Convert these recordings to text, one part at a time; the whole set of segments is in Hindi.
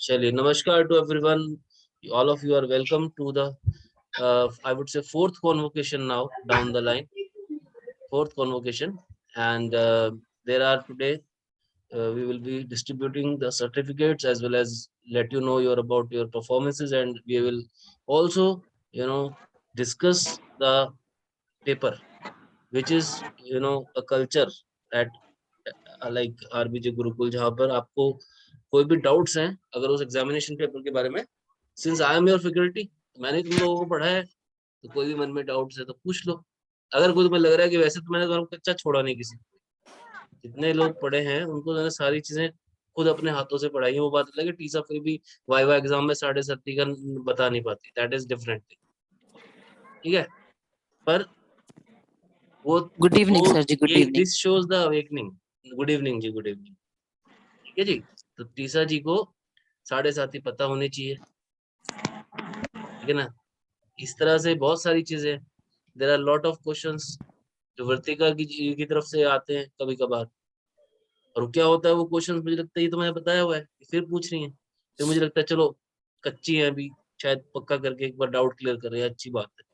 चलिए, नमस्कार to everyone. All of you are welcome to the I would say fourth convocation now down the line. Fourth convocation, and there are today we will be distributing the certificates as well as let you know your about your performances, and we will also discuss the paper, which is a culture at like RBJ Gurukul, जहाँ पर आपको कोई भी डाउट्स हैं अगर उस एग्जामिनेशन पेपर के बारे में, since I am your faculty, मैंने तुम लोगों को पढ़ा है, तो कोई भी मन में डाउट्स है तो पूछ लो. अगर कोई तुम्हें लग रहा है कि वैसे तो मैंने तुम्हारा कच्चा छोड़ा नहीं, किसी जितने लोग पढ़े हैं उनको मैंने सारी चीजें खुद अपने हाथों से पढ़ाई है. वो बात अलग है, टीचर फिर भी वाइवा एग्जाम में 7.5 का बता नहीं पाती, दैट इज डिफरेंट थिंग. ठीक है, पर वो गुड इवनिंग वो सर जी, गुड ये evening. This shows the awakening. Good evening जी, गुड इवनिंग. ठीक है जी. तो टीसा जी को 7.5 ही पता होनी चाहिए, ठीक है ना. इस तरह से बहुत सारी चीजें, there are lot of questions जो वर्तिका की तरफ से आते हैं कभी कभार. और क्या होता है, वो क्वेश्चंस मुझे लगता है ये तो मैंने बताया हुआ है, फिर पूछ रही हैं, फिर मुझे लगता है चलो कच्ची है अभी, शायद पक्का करके एक बार डाउट क्लियर कर रहे हैं. अच्छी बात है,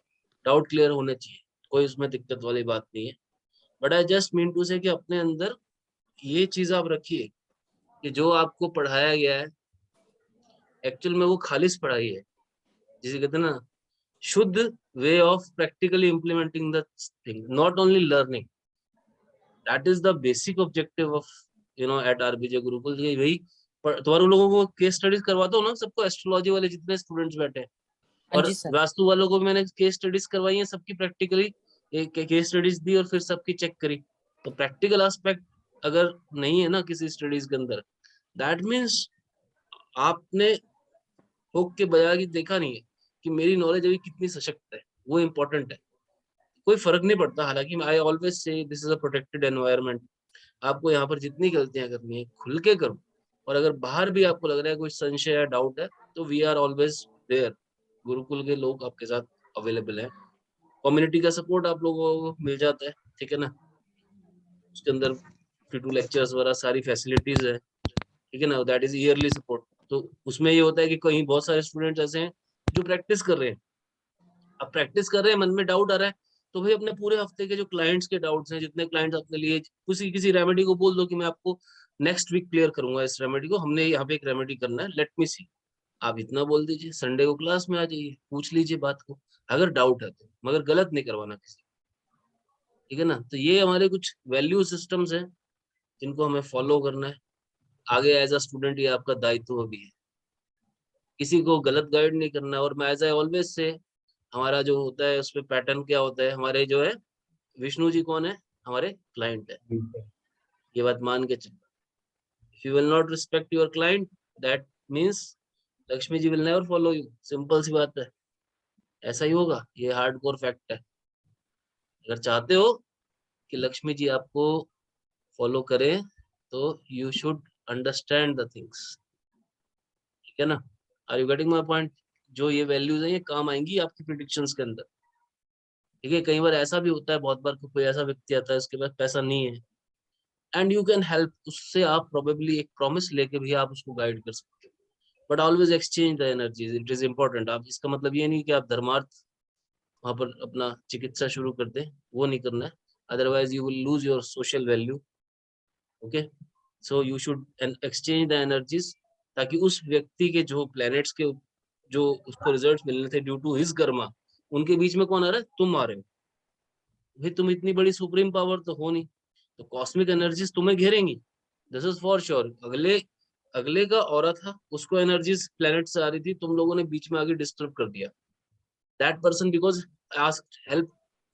डाउट क्लियर होने चाहिए, कोई उसमें दिक्कत वाली बात नहीं है. But I just mean to say कि अपने अंदर ये चीज आप रखिए कि जो आपको पढ़ाया गया है एक्चुअल में वो खालिश पढ़ाई है, जिसे कहते हैं ना शुद्ध way of practically implementing the thing, not only learning. That is the basic objective of at RBJ Gurukul. ये वही तुम्हारे लोगों को केस स्टडीज करवाता हूँ ना सबको, एस्ट्रोलॉजी वाले जितने स्टूडेंट्स बैठे हैं, हाँ और जी सर. वास्तु वालों को भी मैंने केस स्टडीज करवाई है सबकी प्रैक्टिकली. एक केस स्टडीज दी और फिर सबकी चेक करी. तो प्रैक्टिकल एस्पेक्ट अगर नहीं है ना किसी स्टडीज के अंदर, दैट मीन्स आपने ठोक के बजा के देखा नहीं है कि मेरी नॉलेज अभी कितनी सशक्त है. वो इम्पोर्टेंट है. कोई फर्क नहीं पड़ता. हालांकि I always say this is a protected environment. आपको यहाँ पर जितनी गलतियां करनी है खुल के करो, और अगर बाहर भी आपको लग रहा है कोई संशय या डाउट है तो we are always there. Gurukul के लोग आपके साथ अवेलेबल हैं. कम्युनिटी का सपोर्ट आप लोगों को मिल जाता है, ठीक है ना. उसके अंदर फ्री टू लेक्चर्स वगैरह सारी फैसिलिटीज है, ठीक है ना. That is yearly support. तो उसमें ये होता है कि कहीं बहुत सारे स्टूडेंट्स ऐसे हैं जो प्रैक्टिस कर रहे हैं. अब प्रैक्टिस कर रहे हैं, मन में डाउट आ रहा है, तो भाई अपने पूरे हफ्ते के जो क्लाइंट्स के डाउट्स हैं, जितने क्लाइंट्स अपने लिए किसी किसी रेमेडी को बोल दो कि मैं आपको नेक्स्ट वीक क्लियर करूंगा इस रेमेडी को, हमने यहाँ पे एक रेमेडी करना है, लेट मी सी. आप इतना बोल दीजिए, संडे को क्लास में आ जाइए, पूछ लीजिए बात को अगर डाउट है तो, मगर गलत नहीं करवाना किसी, ठीक है ना. तो ये हमारे कुछ वैल्यू सिस्टम्स हैं जिनको हमें फॉलो करना है. आगे एज अ स्टूडेंट ये आपका दायित्व भी है, किसी को गलत गाइड नहीं करना. और मैं एज आई ऑलवेज से, हमारा जो होता है उसमें पैटर्न क्या होता है, हमारे जो है विष्णु जी कौन है, हमारे क्लाइंट है. ये बात मान के चलो. If you will not respect your client, that means Lakshmi ji will never follow you. Simple सी बात है, ऐसा ही होगा. ये हार्ड कोर फैक्ट है. अगर चाहते हो कि लक्ष्मी जी आपको फॉलो करें तो you should understand the things, ठीक है ना. Are you getting my point. जो ये वैल्यूज हैं ये काम आएंगी आपकी प्रिडिक्शंस के अंदर, ठीक है. कई बार ऐसा भी होता है, बहुत बार कोई ऐसा व्यक्ति आता है उसके पास पैसा नहीं है, एंड यू कैन हेल्प, उससे आप प्रोबेबली एक प्रॉमिस लेके भी आप उसको गाइड कर सकते हो. But always exchange the energies, it is important. आप इसका मतलब ये नहीं कि आप धर्मार्थ वहां पर अपना चिकित्सा शुरू कर दें, वो नहीं करना है. Otherwise you will lose your social value. Okay, so you should exchange the energies, ताकि उस व्यक्ति के जो प्लैनेट्स के जो उसको रिजल्ट्स मिलने थे ड्यू टू हिज कर्मा, उनके बीच में कौन आ रहा है, तुम आ रहे हो. भाई तुम इतनी बड़ी सुप्रीम पावर तो हो नहीं, तो कॉस्मिक एनर्जीज तुम्हें घेरेंगी, दिस इज फॉर श्योर. अगले अगले का औरा था, उसको एनर्जीज प्लेनेट से आ रही थी, तुम लोगों ने बीच में आगे डिस्टर्ब कर दिया. That person because asked help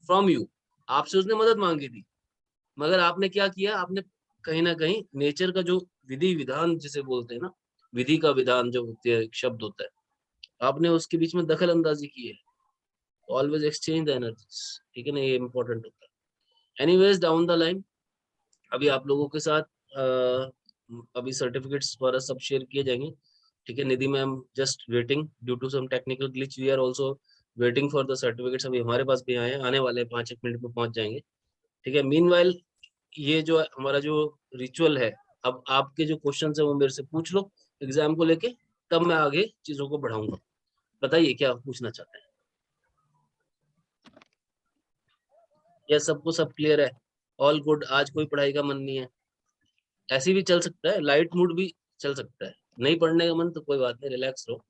from you, आपसे उसने मदद मांगी थी, मगर आपने क्या किया, आपने कहीं ना कहीं नेचर का जो विधि विधान जिसे बोलते हैं ना, विधि का विधान जो होती है, एक शब्द होता है, आपने उसके बीच में दखल अंदाजी की है. ऑलवेज एक्सचेंज द एनर्जीज, ठीक है ना, ये इंपॉर्टेंट होता है. एनीवेज डाउन द लाइन, अभी आप लोगों के साथ अभी सर्टिफिकेट्स वगैरह सब शेयर किए जाएंगे, ठीक है. Nidhi ma'am just waiting due to some technical glitch, we are also waiting for the certificates. अभी हमारे पास भी आए हैं, आने वाले 5-1 मिनट में पहुंच जाएंगे, ठीक है. मीनवाइल ये जो हमारा जो रिचुअल है, अब आपके जो क्वेश्चन है वो मेरे से पूछ लो एग्जाम को लेके, तब मैं आगे चीजों को बढ़ाऊंगा। बताइए क्या पूछना चाहते हैं, या सबको सब क्लियर है? ऑल गुड, आज कोई पढ़ाई का मन नहीं है? ऐसे भी चल सकता है, लाइट मूड भी चल सकता है, नहीं पढ़ने का मन तो कोई बात नहीं, रिलैक्स रहो।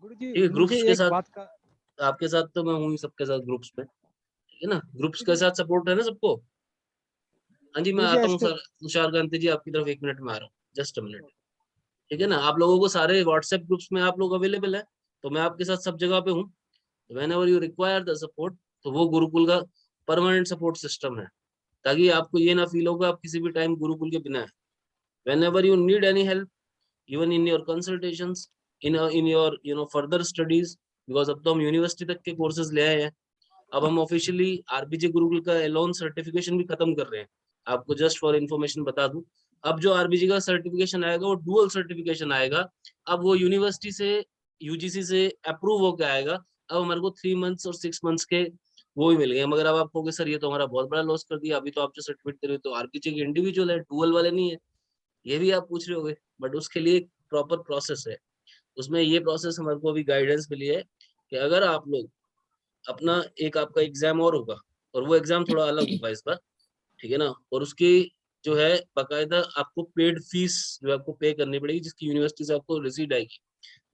गुरुजी ठीक है, मुझे ग्रुप्स के एक साथ, बात का, आपके साथ तो मैं हूँ ही, सबके साथ ग्रुप्स में, ठीक है ना, ग्रुप्स के गुरुजी साथ सपोर्ट है ना सबको। हाँ जी, मैं गुरुजी आता हूँ एस्ट्रो सर, तुषार कांति जी आपकी तरफ 1 मिनट में आ रहा हूँ, जस्ट अ मिनट। ठीक है ना, आप लोगों को सारे व्हाट्सएप ग्रुप्स में आप लोग अवेलेबल है, तो मैं आपके साथ सब जगह पे हूँ। When ever you require the support, तो वो गुरुकुल का परमानेंट सपोर्ट सिस्टम है, ताकि आपको ये ना फील होगा आप किसी भी टाइम गुरुकुल के बिना है। When ever you need any help, even in your consultations, in your further studies, because अब तो हम यूनिवर्सिटी तक के कोर्सेज ले आए हैं। अब हम ऑफिशियली आरबीजे गुरुकुल का एलोन सर्टिफिकेशन भी खत्म कर रहे हैं। आपको जस्ट फॉर इन्फॉर्मेशन बता दूं, अब जो आरबीजे का सर्टिफिकेशन आएगा वो डुअल सर्टिफिकेशन आएगा। अब वो यूनिवर्सिटी से, यूजीसी से अप्रूव होकर आएगा। अब हमारे को 3 मंथ्स और 6 मंथ्स के वो भी मिल गए। मगर अब आप कहोगे सर ये तो हमारा बहुत बड़ा लॉस कर दिया, अभी तो आप जो सर्टिफिकेट दे रहे हो तो आरबीजे के इंडिविजुअल है, डुअल वाले नहीं है, ये भी आप पूछ रहे होगे। बट उसके लिए एक प्रॉपर प्रोसेस है। उसमें ये प्रोसेस हमारे को अभी गाइडेंस मिली है कि अगर आप लोग अपना, एक आपका एग्जाम और होगा, और वो एग्जाम थोड़ा अलग होगा इस बार, ठीक है ना, और उसकी जो है बाकायदा आपको पेड फीस जो आपको पे करनी पड़ेगी, जिसकी यूनिवर्सिटी से आपको रिसीट आएगी।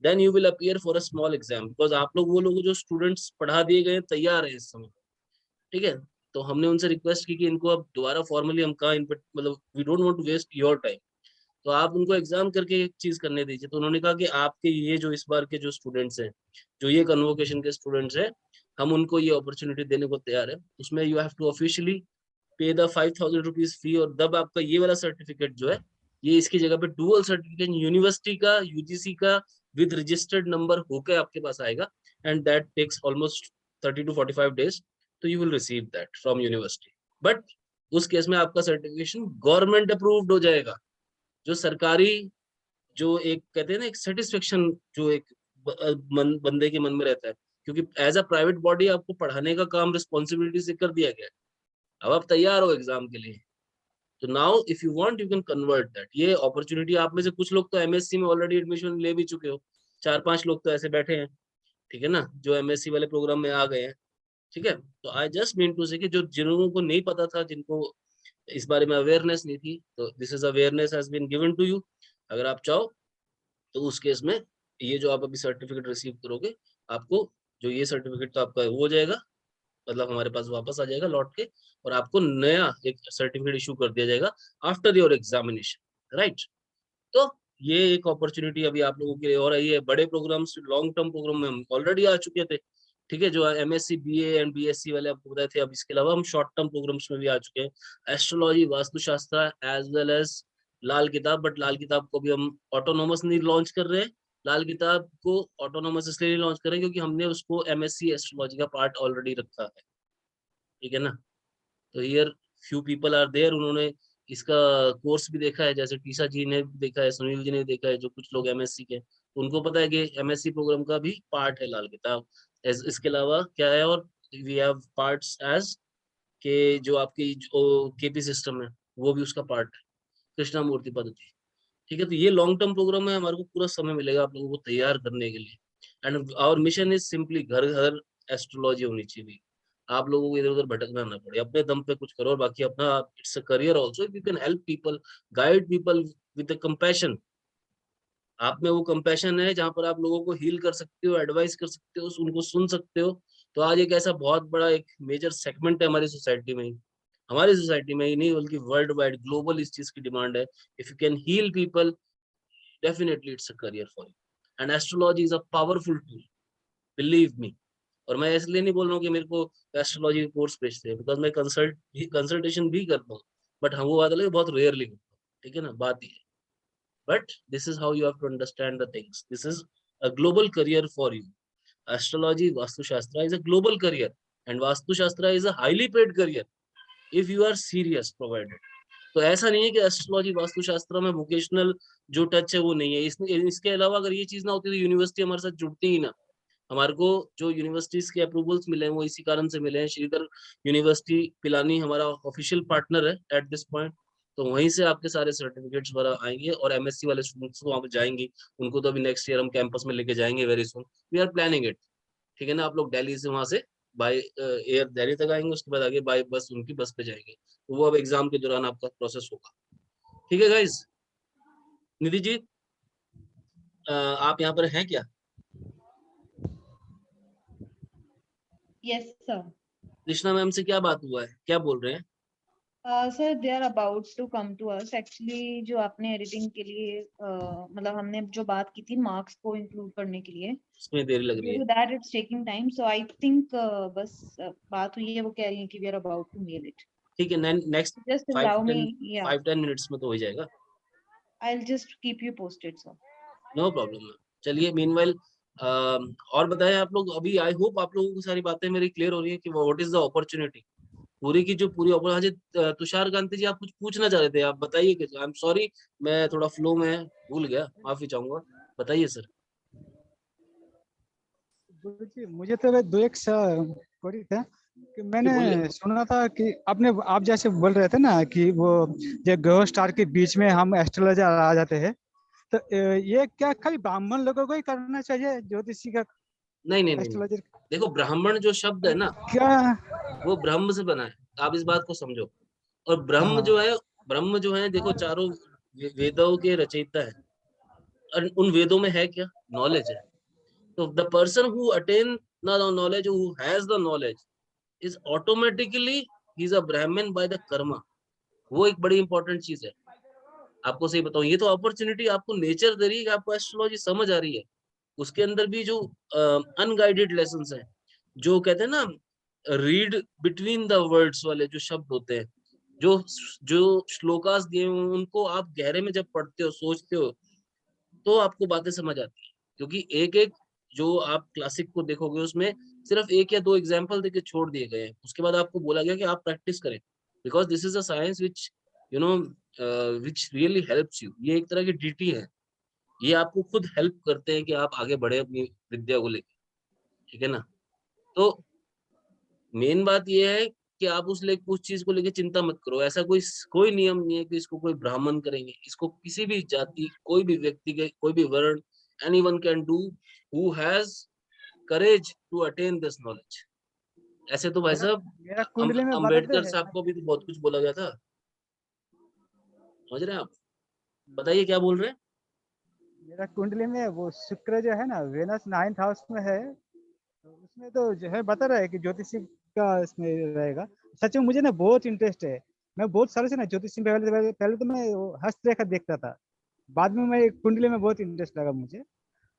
Then you will appear for a small exam, because आप लोग वो लोग जो स्टूडेंट्स पढ़ा दिए गए तैयार है इस समय, ठीक है। तो हमने उनसे रिक्वेस्ट की कि इनको अब दोबारा फॉर्मली हम कहा, इन पर मतलब we don't want to waste your time, तो आप उनको एग्जाम करके एक चीज करने दीजिए। तो उन्होंने कहा कि आपके ये जो इस बार के जो स्टूडेंट्स हैं, जो ये कन्वोकेशन के स्टूडेंट्स हैं, हम उनको ये अपॉर्चुनिटी देने को तैयार है। उसमें यू हैव टू ऑफिशियली पे द 5,000 रुपीज फी, और तब आपका ये वाला सर्टिफिकेट जो है, ये इसकी जगह पे डुअल सर्टिफिकेट यूनिवर्सिटी का, यूजीसी का, विद रजिस्टर्ड नंबर होकर आपके पास आएगा। And that takes almost 30 to 45 days, तो you will receive that from university. But उस केस में आपका सर्टिफिकेशन गवर्नमेंट अप्रूव्ड हो जाएगा। जो सरकारी, जो एक कहते हैं ना एक सेटिस्फेक्शन, जो एक बंदे के मन में रहता है, क्योंकि एज अ प्राइवेट बॉडी आपको पढ़ाने का काम रिस्पॉन्सिबिलिटी से कर दिया गया है। अब आप तैयार हो एग्जाम के लिए, तो now if you want you can convert that. ये अपॉर्चुनिटी, आप में से कुछ लोग तो एमएससी में ऑलरेडी एडमिशन ले भी चुके हो, 4-5 लोग तो ऐसे बैठे हैं, ठीक है ना, जो एमएससी वाले प्रोग्राम में आ गए हैं, ठीक है। तो आई जस्ट मीन टू से कि जो जिन लोगों को नहीं पता था, जिनको इस बारे में अवेयरनेस नहीं थी, तो this is awareness has been given to you. अगर आप चाहो तो उस केस में ये जो आप अभी सर्टिफिकेट रिसीव करोगे, आपको जो ये सर्टिफिकेट तो आपका वो हो जाएगा, मतलब हमारे पास वापस आ जाएगा लौट के, और आपको नया एक सर्टिफिकेट इशू कर दिया जाएगा आफ्टर योर एग्जामिनेशन, राइट। तो ये एक अपॉर्चुनिटी अभी आप लोगों के लिए और आई है। बड़े प्रोग्राम्स, लॉन्ग टर्म प्रोग्राम में हम ऑलरेडी आ चुके थे, ठीक है, जो एमएससी बीए एंड बीएससी वाले आपको बताए थे। अब इसके अलावा हम शॉर्ट टर्म प्रोग्राम्स में भी आ चुके हैं, एस्ट्रोलॉजी, वास्तुशास्त्र, एज वेल एज लाल किताब। बट लाल किताब को भी हम ऑटोनोमस नहीं लॉन्च कर रहे हैं। लाल किताब को ऑटोनोमस इसलिए नहीं लॉन्च कर रहे हैं क्योंकि हमने उसको एमएससी एस्ट्रोलॉजी का पार्ट ऑलरेडी रखा है, ठीक है ना। तो here few people are there, उन्होंने इसका कोर्स भी देखा है, जैसे टीसा जी ने भी देखा है, सुनील जी ने देखा है, जो कुछ लोग एमएससी के, तो उनको पता है कि एमएससी प्रोग्राम का भी पार्ट है लाल किताब। इसके अलावा क्या है, और वी हैव पार्ट्स एज के जो आपकी जो केपी सिस्टम है, वो भी उसका पार्ट है, कृष्णा मूर्ति पद्धति, ठीक है। तो ये लॉन्ग टर्म प्रोग्राम है, हमारे को पूरा समय मिलेगा आप लोगों को तैयार करने के लिए। And our mission is simply घर घर एस्ट्रोलॉजी होनी चाहिए। आप लोगों को इधर उधर भटकना ना पड़े, अपने दम पे कुछ करो, और बाकी अपना, it's a career also, if you can help people, guide people with compassion. आप में वो कंपैशन है जहां पर आप लोगों को हील कर सकते हो, एडवाइस कर सकते हो, उनको सुन सकते हो। तो आज एक ऐसा बहुत बड़ा एक मेजर सेगमेंट है हमारी सोसाइटी में ही, हमारी सोसाइटी में ही नहीं बल्कि वर्ल्ड वाइड ग्लोबल इस चीज की डिमांड है। If you can heal people, definitely it's a career for you. And astrology is a powerful tool, believe me. और मैं इसलिए नहीं बोल रहा हूँ कि मेरे को एस्ट्रोलॉजी कोर्स भेजते हैं, बिकॉज मैं कंसल्टेशन भी करता हूँ, बट हम वो बात अलग है, बहुत रेयरली करता हूँ, ठीक है ना, बात ये है। But this is how you have to understand the things, this is a global career for you. Astrology, vastushastra is a global career, and vastushastra is a highly paid career if you are serious, provided. तो ऐसा नहीं है कि एस्ट्रोलॉजी वास्तुशास्त्र में वोकेशनल जो टच है वो नहीं है। इसके अलावा अगर ये चीज ना होती तो यूनिवर्सिटी हमारे साथ जुड़ती ही ना। हमारे को जो यूनिवर्सिटीज के अप्रूवल्स मिले हैं वो इसी कारण से मिले हैं। श्रीधर यूनिवर्सिटी पिलानी हमारा ऑफिशियल पार्टनर है एट दिस पॉइंट। तो वहीं से आपके सारे सर्टिफिकेट्स वगैरह आएंगे, और एमएससी वाले स्टूडेंट्स तो वहाँ पे जाएंगे, उनको तो अभी नेक्स्ट ईयर हम कैंपस में लेके जाएंगे very soon, we are planning it. ठीक है ना, आप लोग दिल्ली से वहां से बाय एयर दिल्ली तक आएंगे, उसके बाद आगे बाय बस उनकी बस पे जाएंगे, तो वो अब एग्जाम के दौरान आपका प्रोसेस होगा। ठीक है गाइज। निधि जी, आप यहाँ पर हैं क्या? Yes sir. कृष्णा मैम से क्या बात हुआ है, क्या बोल रहे हैं? Sir they are about to come to us actually. जो आपने एडिटिंग के लिए मतलब हमने जो बात की थी मार्क्स को इंक्लूड करने के लिए, उसमें देरी लग रही ड्यू है। To that it's taking time, so I think बस बात हुई है, वो कह रही है कि we are about to mail it. ठीक है, next just five allow me, ten या 5-10 मिनट्स में तो हो ही जाएगा। I will just keep you posted sir. No problem ma'am. चलिए मीनवाइल और बताएं आप लोग, अभी आई होप आप लोगों की सारी बातें मेरी क्लियर हो रही है कि व्हाट इज द अपॉर्चुनिटी, पूरी की जो पूरी अपॉर्चुनिटी। हाँ जी, तुषार कांति जी आप कुछ पूछना चाह रहे थे, आप बताइए। कि आई एम सॉरी, मैं थोड़ा फ्लो में भूल गया, माफी चाहूंगा, बताइए सर। गुरुजी, मुझे तो दो एक क्वेरी था कि जी मैंने बोलिए। सुना था कि आप जैसे बोल रहे थे ना कि वो जो ग्रह स्टार के बीच में हम एस्ट्रोलॉजर आ जाते हैं, तो ये क्या खाली ब्राह्मण लोगों को ही करना चाहिए ज्योतिषी का, नहीं नहीं नहीं नहीं, एस्ट्रोलॉजर? देखो ब्राह्मण जो शब्द है ना, क्या? वो ब्रह्म से बना है, आप इस बात को समझो। और हाँ। ब्रह्म जो है, देखो चारों वेदों के रचयिता है, और उन वेदों में है क्या, नॉलेज है। तो the person who attain the knowledge, who has the knowledge, is automatically he is a ब्राह्मण बाय द कर्मा। वो एक बड़ी इंपॉर्टेंट चीज है। आपको सही बताऊं, ये तो अपॉर्चुनिटी आपको नेचर दे रही है कि आपको एस्ट्रोलॉजी समझ आ रही है। उसके अंदर भी जो अनगाइडेड लेसन है, जो कहते हैं ना, रीड बिटवीन द वर्ड्स वाले जो शब्द होते हैं, जो जो श्लोकास दिए हुए हैं, उनको आप गहरे में जब पढ़ते हो, सोचते हो, तो आपको बातें समझ आती है। क्योंकि एक एक जो आप क्लासिक को देखोगे, उसमें सिर्फ एक या दो एग्जाम्पल देके छोड़ दिए गए हैं, उसके बाद आपको बोला गया कि आप प्रैक्टिस करें, because this is a science which you know which really helps you. ये एक तरह की डीटी है, ये आपको खुद हेल्प करते हैं कि आप आगे बढ़े अपनी विद्या को लेकर। ठीक है ना? तो मेन बात ये है कि आप उस चीज को लेकर चिंता मत करो। ऐसा कोई कोई नियम नहीं है कि इसको कोई ब्राह्मण करेंगे, इसको किसी भी जाति, कोई भी व्यक्ति के, कोई भी वर्ण, anyone can do who has courage to attain this knowledge. ऐसे तो भाई मेरा साहब मेरा कुंडली में बताते अंबेडकर हैं साहब को भी तो बहुत कुछ बोला गया था, समझ रहे हैं आप? बताइए क्या बोल रहे हैं। मेरा कुंडली में वो शुक्र जो है ना, वेनस 9th हाउस में है, तो उसमें तो जो है बता रहा है कि ज्योतिषी का इसमें रहेगा। सच में मुझे ना बहुत इंटरेस्ट है। मैं बहुत सालों से ना ज्योतिषी में, पहले पहले तो मैं वो हस्तरेखा देखता था, बाद में मैं कुंडली में बहुत इंटरेस्ट लगा मुझे,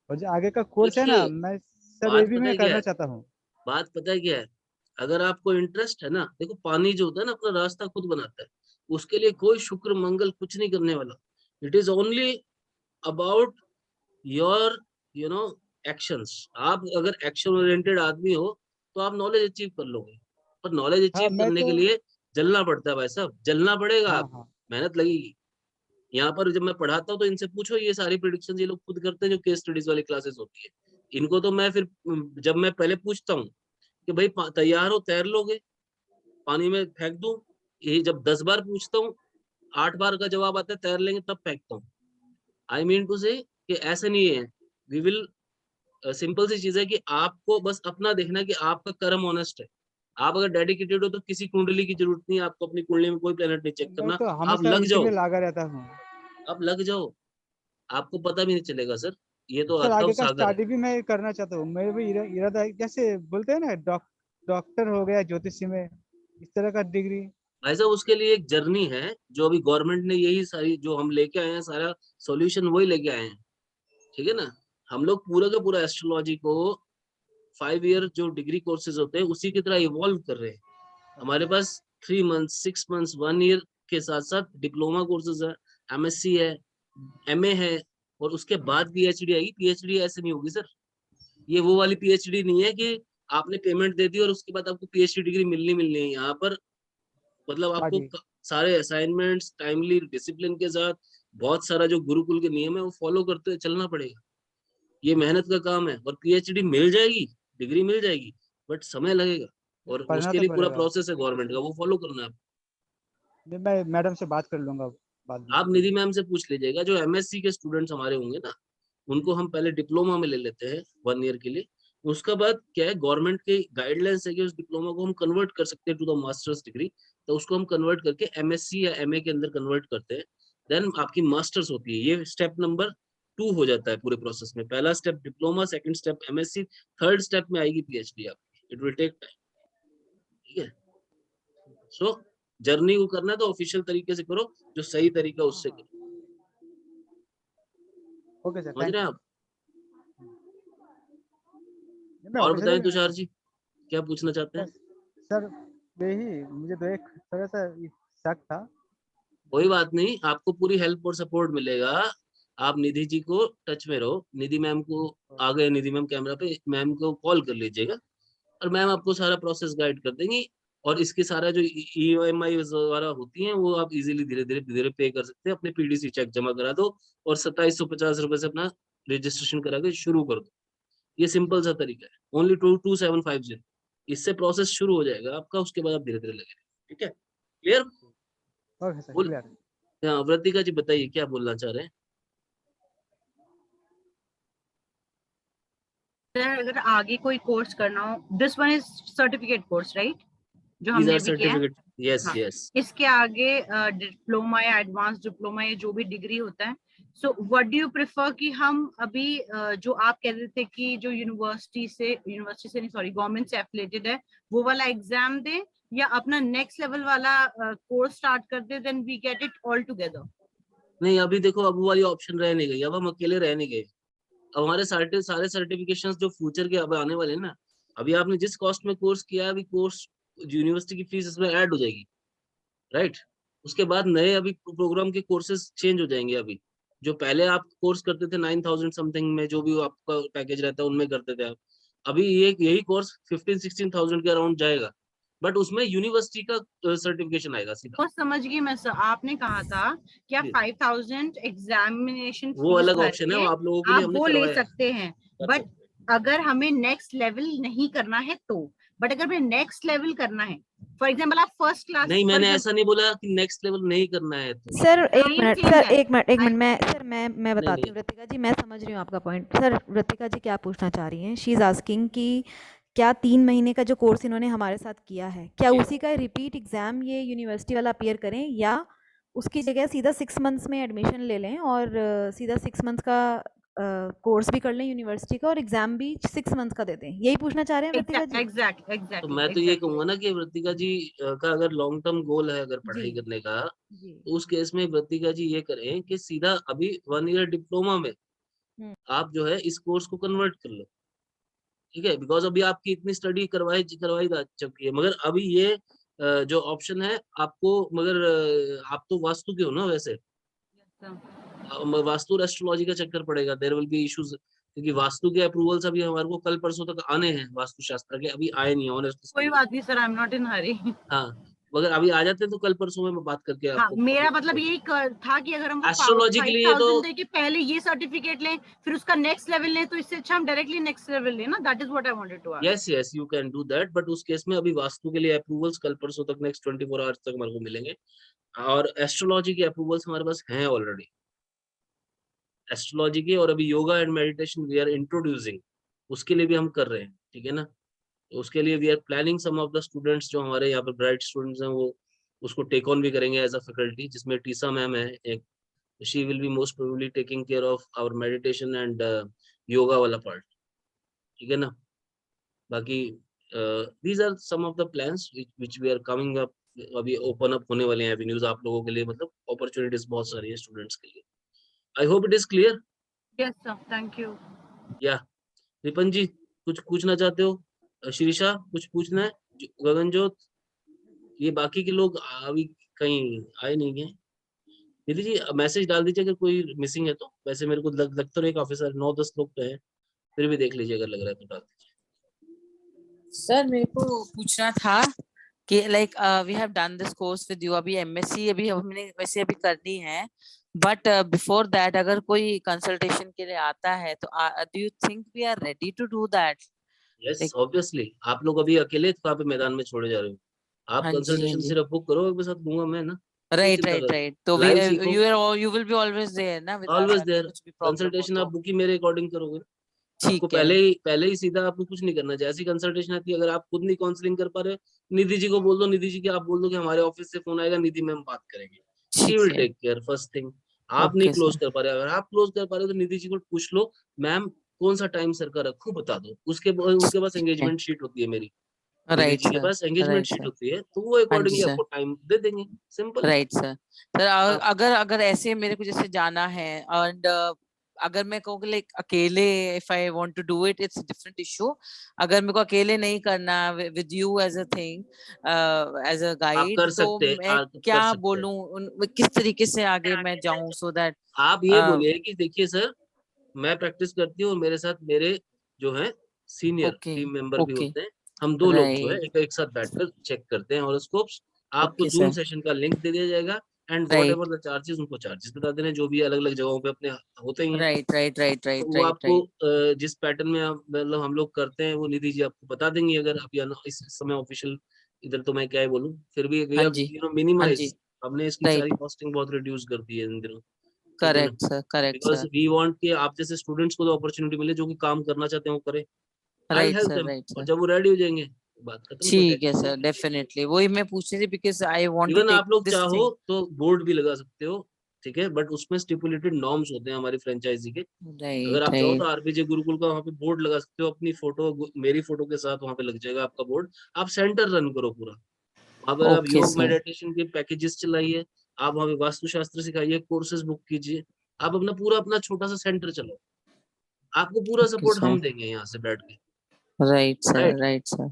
और जो आगे का कोर्स है ना, देखिए, मैं सर ये बात भी पता मैं है क्या करना है, चाहता हूँ। बात पता है क्या है, अगर आपको इंटरेस्ट है ना, देखो पानी जो होता है ना, अपना रास्ता खुद बनाता है। उसके लिए कोई शुक्र मंगल कुछ नहीं करने वाला। It is only about your you know actions. आप अगर एक्शन ओरिएंटेड आदमी हो, तो आप नॉलेज अचीव कर लोगे। पर नॉलेज हाँ अचीव मैं करने तो, के लिए जलना पड़ता है भाई साहब, जलना पड़ेगा हाँ आपको, हाँ। मेहनत लगेगी। यहाँ पर जब मैं पढ़ाता हूँ तो इनसे पूछो, ये सारी प्रिडिक्शन ये लोग खुद करते हैं, जो केस स्टडीज वाली क्लासेस होती है। इनको तो मैं फिर जब मैं पहले पूछता हूँ कि भाई तैयार हो, तैर लोगे, पानी में फेंक दूं, ये जब 10 बार पूछता हूँ, 8 बार का जवाब आता है तैर लेंगे, तब फेंकता हूँ। आई मीन टू से कि ऐसा नहीं है। वी विल, सिंपल सी चीज है कि आपको बस अपना देखना है कि आपका कर्म ऑनेस्ट है। आप अगर डेडिकेटेड हो तो किसी कुंडली की जरूरत नहीं है आपको, अपनी कुंडली में कोई प्लेनेट नहीं चेक मैं करना। तो आप हमेशा लग इसी में जाओ, लगा रहता हूँ। आप लग जाओ, आपको पता भी नहीं चलेगा सर, ये तो सर अथाह आगे का सागर है। स्टडी भी मैं करना चाहता हूँ। मेरे भी इरादा है, जैसे बोलते हैं ना डॉक्टर हो गया ज्योतिषी में, इस तरह का डिग्री। भाई साहब, उसके लिए एक जर्नी है, जो अभी गवर्नमेंट ने यही सारी जो हम लेके आए हैं, सारा सॉल्यूशन वही लेके आए हैं। ठीक है ना? हम लोग पूरा का पूरा एस्ट्रोलॉजी को 5 ईयर जो डिग्री कोर्सेज होते हैं उसी की तरह इवॉल्व कर रहे हैं। हमारे अच्छा। पास 3 मंथ, 6 मंथ, 1 ईयर के साथ साथ डिप्लोमा कोर्सेज है, एमएससी है, एमए है, और उसके बाद पीएचडी आएगी। पीएचडी ऐसे नहीं होगी सर, ये वो वाली पीएचडी नहीं है कि आपने पेमेंट दे दी और उसके बाद आपको पीएचडी डिग्री मिलनी मिलनी है। यहाँ पर मतलब हाँ आपको जी। सारे असाइनमेंट्स टाइमली डिसिप्लिन के साथ, बहुत सारा जो गुरुकुल के नियम है वो फॉलो करते हुए चलना पड़ेगा। ये मेहनत का काम है, और पीएचडी मिल जाएगी, डिग्री मिल जाएगी, बट समय लगेगा, और पढ़ना उसके तो लिए पूरा पड़ेगा। प्रोसेस है गवर्नमेंट का, वो फॉलो करना है। मैं मैडम से बात कर लूंगा बाद में। आप निधि मैम से पूछ लीजिएगा। जो एमएससी के स्टूडेंट्स हमारे होंगे ना, उनको हम पहले डिप्लोमा में ले लेते हैं 1 ईयर के लिए। उसका बाद क्या है, गवर्नमेंट के गाइडलाइंस है कि उस डिप्लोमा को हम कन्वर्ट कर सकते हैं टू द मास्टर्स डिग्री। तो उसको हम कन्वर्ट करके एमएससी या एमए के अंदर कन्वर्ट करते हैं। देन आपकी मास्टर्स होती है। ये स्टेप नंबर 2 हो जाता है पूरे प्रोसेस में। पहला step diploma, second step MSc, third step में आएगी पीएचडी आपकी। इट विल टेक टाइम, ठीक है। सो जर्नी को करना है तो ऑफिशियल तरीके से करो, जो सही तरीका उससे करो। ओके सर, समझ थैंक रहे हैं यू। आप? मैं और ऑफिशियल बताएं तुषार जी, क्या पूछना चाहते हैं? सर, यही मुझे तो एक थोड़ा सा शक था। कोई बात नहीं, आपको पूरी हेल्प और सपोर्ट मिलेगा। आप निधि जी को टच में रहो। निधि मैम को आ गए, निधि मैम कैमरा पे, मैम को कॉल कर लीजिएगा और मैम आपको सारा प्रोसेस गाइड कर देंगी। और इसके सारा जो EMI वगैरह होती हैं वो आप इजीली धीरे धीरे धीरे पे कर सकते हैं। अपने PDC चेक जमा करा दो और 2750 रुपए से अपना रजिस्ट्रेशन करा के शुरू कर दो। ये सिंपल सा तरीका है। ओनली 2750, इससे प्रोसेस शुरू हो जाएगा आपका। उसके बाद आप धीरे धीरे लगे, ठीक है? क्लियर? ओके सर, बोल, क्लियर। हाँ, वृतिका जी बताइए क्या बोलना चाह रहे हैं? सर अगर आगे कोई कोर्स करना हो, this one is certificate course right, जो These हमने are अभी किया है। certificate. Yes, हाँ, yes. इसके आगे डिप्लोमा या एडवांस डिप्लोमा या जो भी डिग्री होता है, so what do you prefer कि हम अभी जो आप कह रहे थे कि जो यूनिवर्सिटी से नहीं सॉरी गवर्नमेंट से एफिलिएटेड है वो वाला एग्जाम दें, या अपना नेक्स्ट लेवल वाला कोर्स स्टार्ट कर दे, then we get it all together? नहीं, अभी देखो, अब वो वाली ऑप्शन रह नहीं गई। अब हम अकेले रह नहीं गए। अब हमारे सारे सर्टिफिकेशंस जो फ्यूचर के अब आने वाले हैं ना, अभी आपने जिस कॉस्ट में कोर्स किया है, अभी कोर्स यूनिवर्सिटी की फीस इसमें ऐड हो जाएगी, राइट? उसके बाद नए अभी प्रोग्राम के कोर्सेज चेंज हो जाएंगे। अभी जो पहले आप कोर्स करते थे 9000 समथिंग में, जो भी आपका पैकेज रहता है उनमें करते थे आप, अभी ये यही कोर्स 15-16,000 के अराउंड जाएगा। बट उसमें यूनिवर्सिटी का सर्टिफिकेशन आएगा सीधा। तो समझ गई मैं सर, आपने कहा था कि आप जी, 5000 एग्जामिनेशन वो फीस अलग भर ऑप्शन है, के वो आप लोगों के लिए आप हमने वो ले करवाया है, सकते हैं, कर बट सकते हैं। अगर हमें नेक्स्ट लेवल नहीं करना है तो, बट अगर हमें नेक्स्ट लेवल करना है, फॉर एग्जाम्पल आप फर्स्ट क्लास, नहीं, फॉर मैंने एग्जाम्पल ऐसा नहीं बोला कि नेक्स्ट लेवल नहीं करना है तो। सर एक टाइम मिनट, चेंज सर है। एक मिनट मैं नहीं, बताती नहीं, हूँ वृतिका जी, मैं समझ रही हूँ आपका पॉइंट। सर वृतिका जी क्या पूछना चाह रही हैं, शी इज़ आस्किंग कि क्या 3 महीने का जो कोर्स इन्होंने हमारे साथ किया है, क्या जी। उसी का रिपीट एग्ज़ाम ये यूनिवर्सिटी वाला अपीयर करें, या उसकी जगह सीधा 6 मंथ्स में एडमिशन ले लें और सीधा 6 मंथ्स का कोर्स भी कर लें यूनिवर्सिटी का और एग्ज़ाम भी 6 मंथ्स का दे दें? यही पूछना चाह रहे हैं वृतिका जी? तो मैं तो ये कहूंगा ना कि वृतिका जी का अगर लॉन्ग टर्म गोल है अगर पढ़ाई जी करने का, जी। तो उस केस में वृतिका जी ये करें कि सीधा अभी 1 ईयर डिप्लोमा में हम्म। आप जो है इस कोर्स को कन्वर्ट कर लो, ठीक है? बिकॉज अभी आपकी इतनी स्टडी करवाई करवाई जा चुकी है। मगर अभी ये जो ऑप्शन है आपको, मगर आप तो वास्तु के हो ना वैसे, वास्तु और एस्ट्रोलॉजी का चक्कर पड़ेगा। देयर विल बी इश्यूज, क्योंकि वास्तु के अप्रूवल्स अभी हमारे को कल परसों तक आने हैं, वास्तु शास्त्र के अभी आए नहीं है ऑनेस्टली कोई स्पीकिंग। बात नहीं sir, I am not in hurry. हाँ, मगर अभी आ जाते हैं तो कल परसों में मैं बात करके हाँ, आपको मेरा अपडेट मतलब कर यही था कि अगर हम एस्ट्रोलॉजी के लिए तो 5000 दे के पहले ये सर्टिफिकेट लें फिर उसका नेक्स्ट लेवल लें, तो इससे अच्छा हम डायरेक्टली नेक्स्ट लेवल लें ना। That is what I wanted to ask. Yes yes you can do that, but उस केस में अभी वास्तु के लिए अप्रूवल्स कल परसों तक, नेक्स्ट 24 आवर्स तक हमारे को मिलेंगे। और एस्ट्रोलॉजी के अप्रूवल्स हमारे पास हैं ऑलरेडी, एस्ट्रोलॉजी के। और अभी yoga and meditation we are introducing, उसके लिए भी हम कर रहे हैं, ठीक है ना? तो उसके लिए we are planning, some of the students जो हमारे यहाँ पे ब्राइट स्टूडेंट्स हैं वो उसको टेक ऑन भी करेंगे एज अ फैकल्टी, जिसमें टीसा मैम है एक। She will be most probably taking care of our meditation and yoga वाला पार्ट, ठीक है ना? बाकी these are some of the plans which we are coming up. अभी ओपन अप होने वाले हैं एवेन्यूज आप लोगों के लिए, मतलब अपॉर्चुनिटीज बहुत सारी है स्टूडेंट्स के लिए। I hope it is clear. Yes sir, thank you. या रिपन जी कुछ पूछना चाहते हो? शिरीषा कुछ पूछना है? गगनजोत, ये बाकी के लोग अभी कहीं आए नहीं है। निधि जी मैसेज डाल दीजिए अगर कोई मिसिंग है तो। वैसे मेरे को लग तो नहीं, काफी सारे 9-10 लोग तो हैं, फिर भी देख लीजिए अगर लग रहा है तो डाल दीजिए। सर मेरे को पूछना था कि like we have done this course with you, अभी एमएससी अभी हमने वैसे अभी करनी है, बट बिफोर दैट अगर कोई कंसल्टेशन के लिए आता है तो do you think we are ready to do that? Yes obviously, आप लोग अभी अकेले वहाँ पे मैदान में छोड़े जा रहे हो। आप हाँ जी, हाँ कंसल्टेशन जी। सिर्फ बुक करो, एक साथ दूंगा मैं ना। राइट चिंता राइट करो, राइट, तो लाइव सीखो, you will be always there ना विद अस, ऑलवेज अगर देयर। कुछ भी प्रॉब्लम हो कंसल्टेशन आप तो। बुक ही मेरे अकॉर्डिंग करोगे, आपको ठीक है। पहले ही सीधा आपको कुछ नहीं करना। जैसी कंसल्टेशन आती है, अगर आप खुद नहीं काउंसलिंग कर पा रहे, निधि जी को बोल दो, निधि जी की आप बोल दो कि हमारे ऑफिस से फोन आएगा, निधि मैम बात करेंगे, शी ठीक विल है। Take care first thing. आप नहीं ओके क्लोज सर। कर पा रहे, अगर आप क्लोज कर पा रहे हो तो निधि जी को पूछ लो, मैम कौन सा टाइम सर का रखूं बता दो, उनके पास ठीक है। एंगेजमेंट शीट होती है मेरी, निधि राइट जी के सर। पास एंगेजमेंट राइट शीट सर। होती है, तो वो हाँ जी अकॉर्डिंगली सर। आपको टाइम दे देंगे, सिंपल। Right sir. सर आप अगर अगर ऐसे मेरे को जैसे जाना है, एंड अगर मैं कहूँ लाइक अकेले, if I want to do it, it's different issue. अगर मेरे को अकेले नहीं करना with you as a thing, as a आप गाइड, कर तो सकते हैं, मैं आप कर क्या सकते हैं। बोलूं, किस तरीके से आगे मैं जाऊं सो दैट। आप ये बोलिए कि देखिए सर, मैं प्रैक्टिस करती हूँ और मेरे साथ मेरे जो है सीनियर ओके। टीम मेंबर भी ओके। होते हैं, हम दो लोग जो है राइट। एक साथ बैठकर चेक करते हैं हॉरोस्कोप्स। आपको ओके जूम सर। सेशन का लिंक दे दिया जाएगा, and what right ever the charges, उनको चार्जेस बता देना, जो भी अलग अलग जगहों पे अपने होते ही हैं। राइट राइट राइट तो राइट वो राइट आपको राइट। जिस पैटर्न में मतलब हम लोग करते हैं वो निधि जी आपको बता देंगी। अगर आप या इस समय ऑफिशियल इधर तो मैं क्या ही बोलूँ, फिर भी वी हाँ हैव जी। हाँ जी। मिनिमाइज, हमने इसकी सारी राइट। कॉस्टिंग बहुत रिड्यूस कर दी है इन दिनों, ठीक है ना। Correct sir. Correct because sir. We want कि आप जैसे स्टूडेंट्स को तो अपॉर्चुनिटी मिले, जो कि काम करना चाहते हैं वो करे, I right help sir. Them, right और सर। जब वो रेडी हो जाएंगे बात खत्म, कोई ठीक है टेंशन सर, नहीं। डेफिनेटली वही मैं पूछ रही थी, because I want to even take आप लोग दिस चाहो थिंग। तो बोर्ड भी लगा सकते हो, ठीक है, बट उसमें स्टिपुलेटेड नॉर्म्स होते हैं हमारी फ्रेंचाइजी के। अगर राइट आप चाहो तो राइट। आरपीजे गुरुकुल का वहाँ पे बोर्ड लगा सकते हो, अपनी फोटो मेरी फोटो के साथ वहाँ पे लग जाएगा आपका बोर्ड। आप सेंटर रन करो पूरा, वहाँ पर आप ओके योग सर। मेडिटेशन के पैकेजेस चलाइए, आप वहाँ पे वास्तुशास्त्र सिखाइए, कोर्सेज बुक कीजिए, आप अपना पूरा अपना छोटा सा सेंटर चलाओ, आपको पूरा ओके सपोर्ट सर। हम देंगे यहाँ से बैठ के, right sir. Right. Right sir.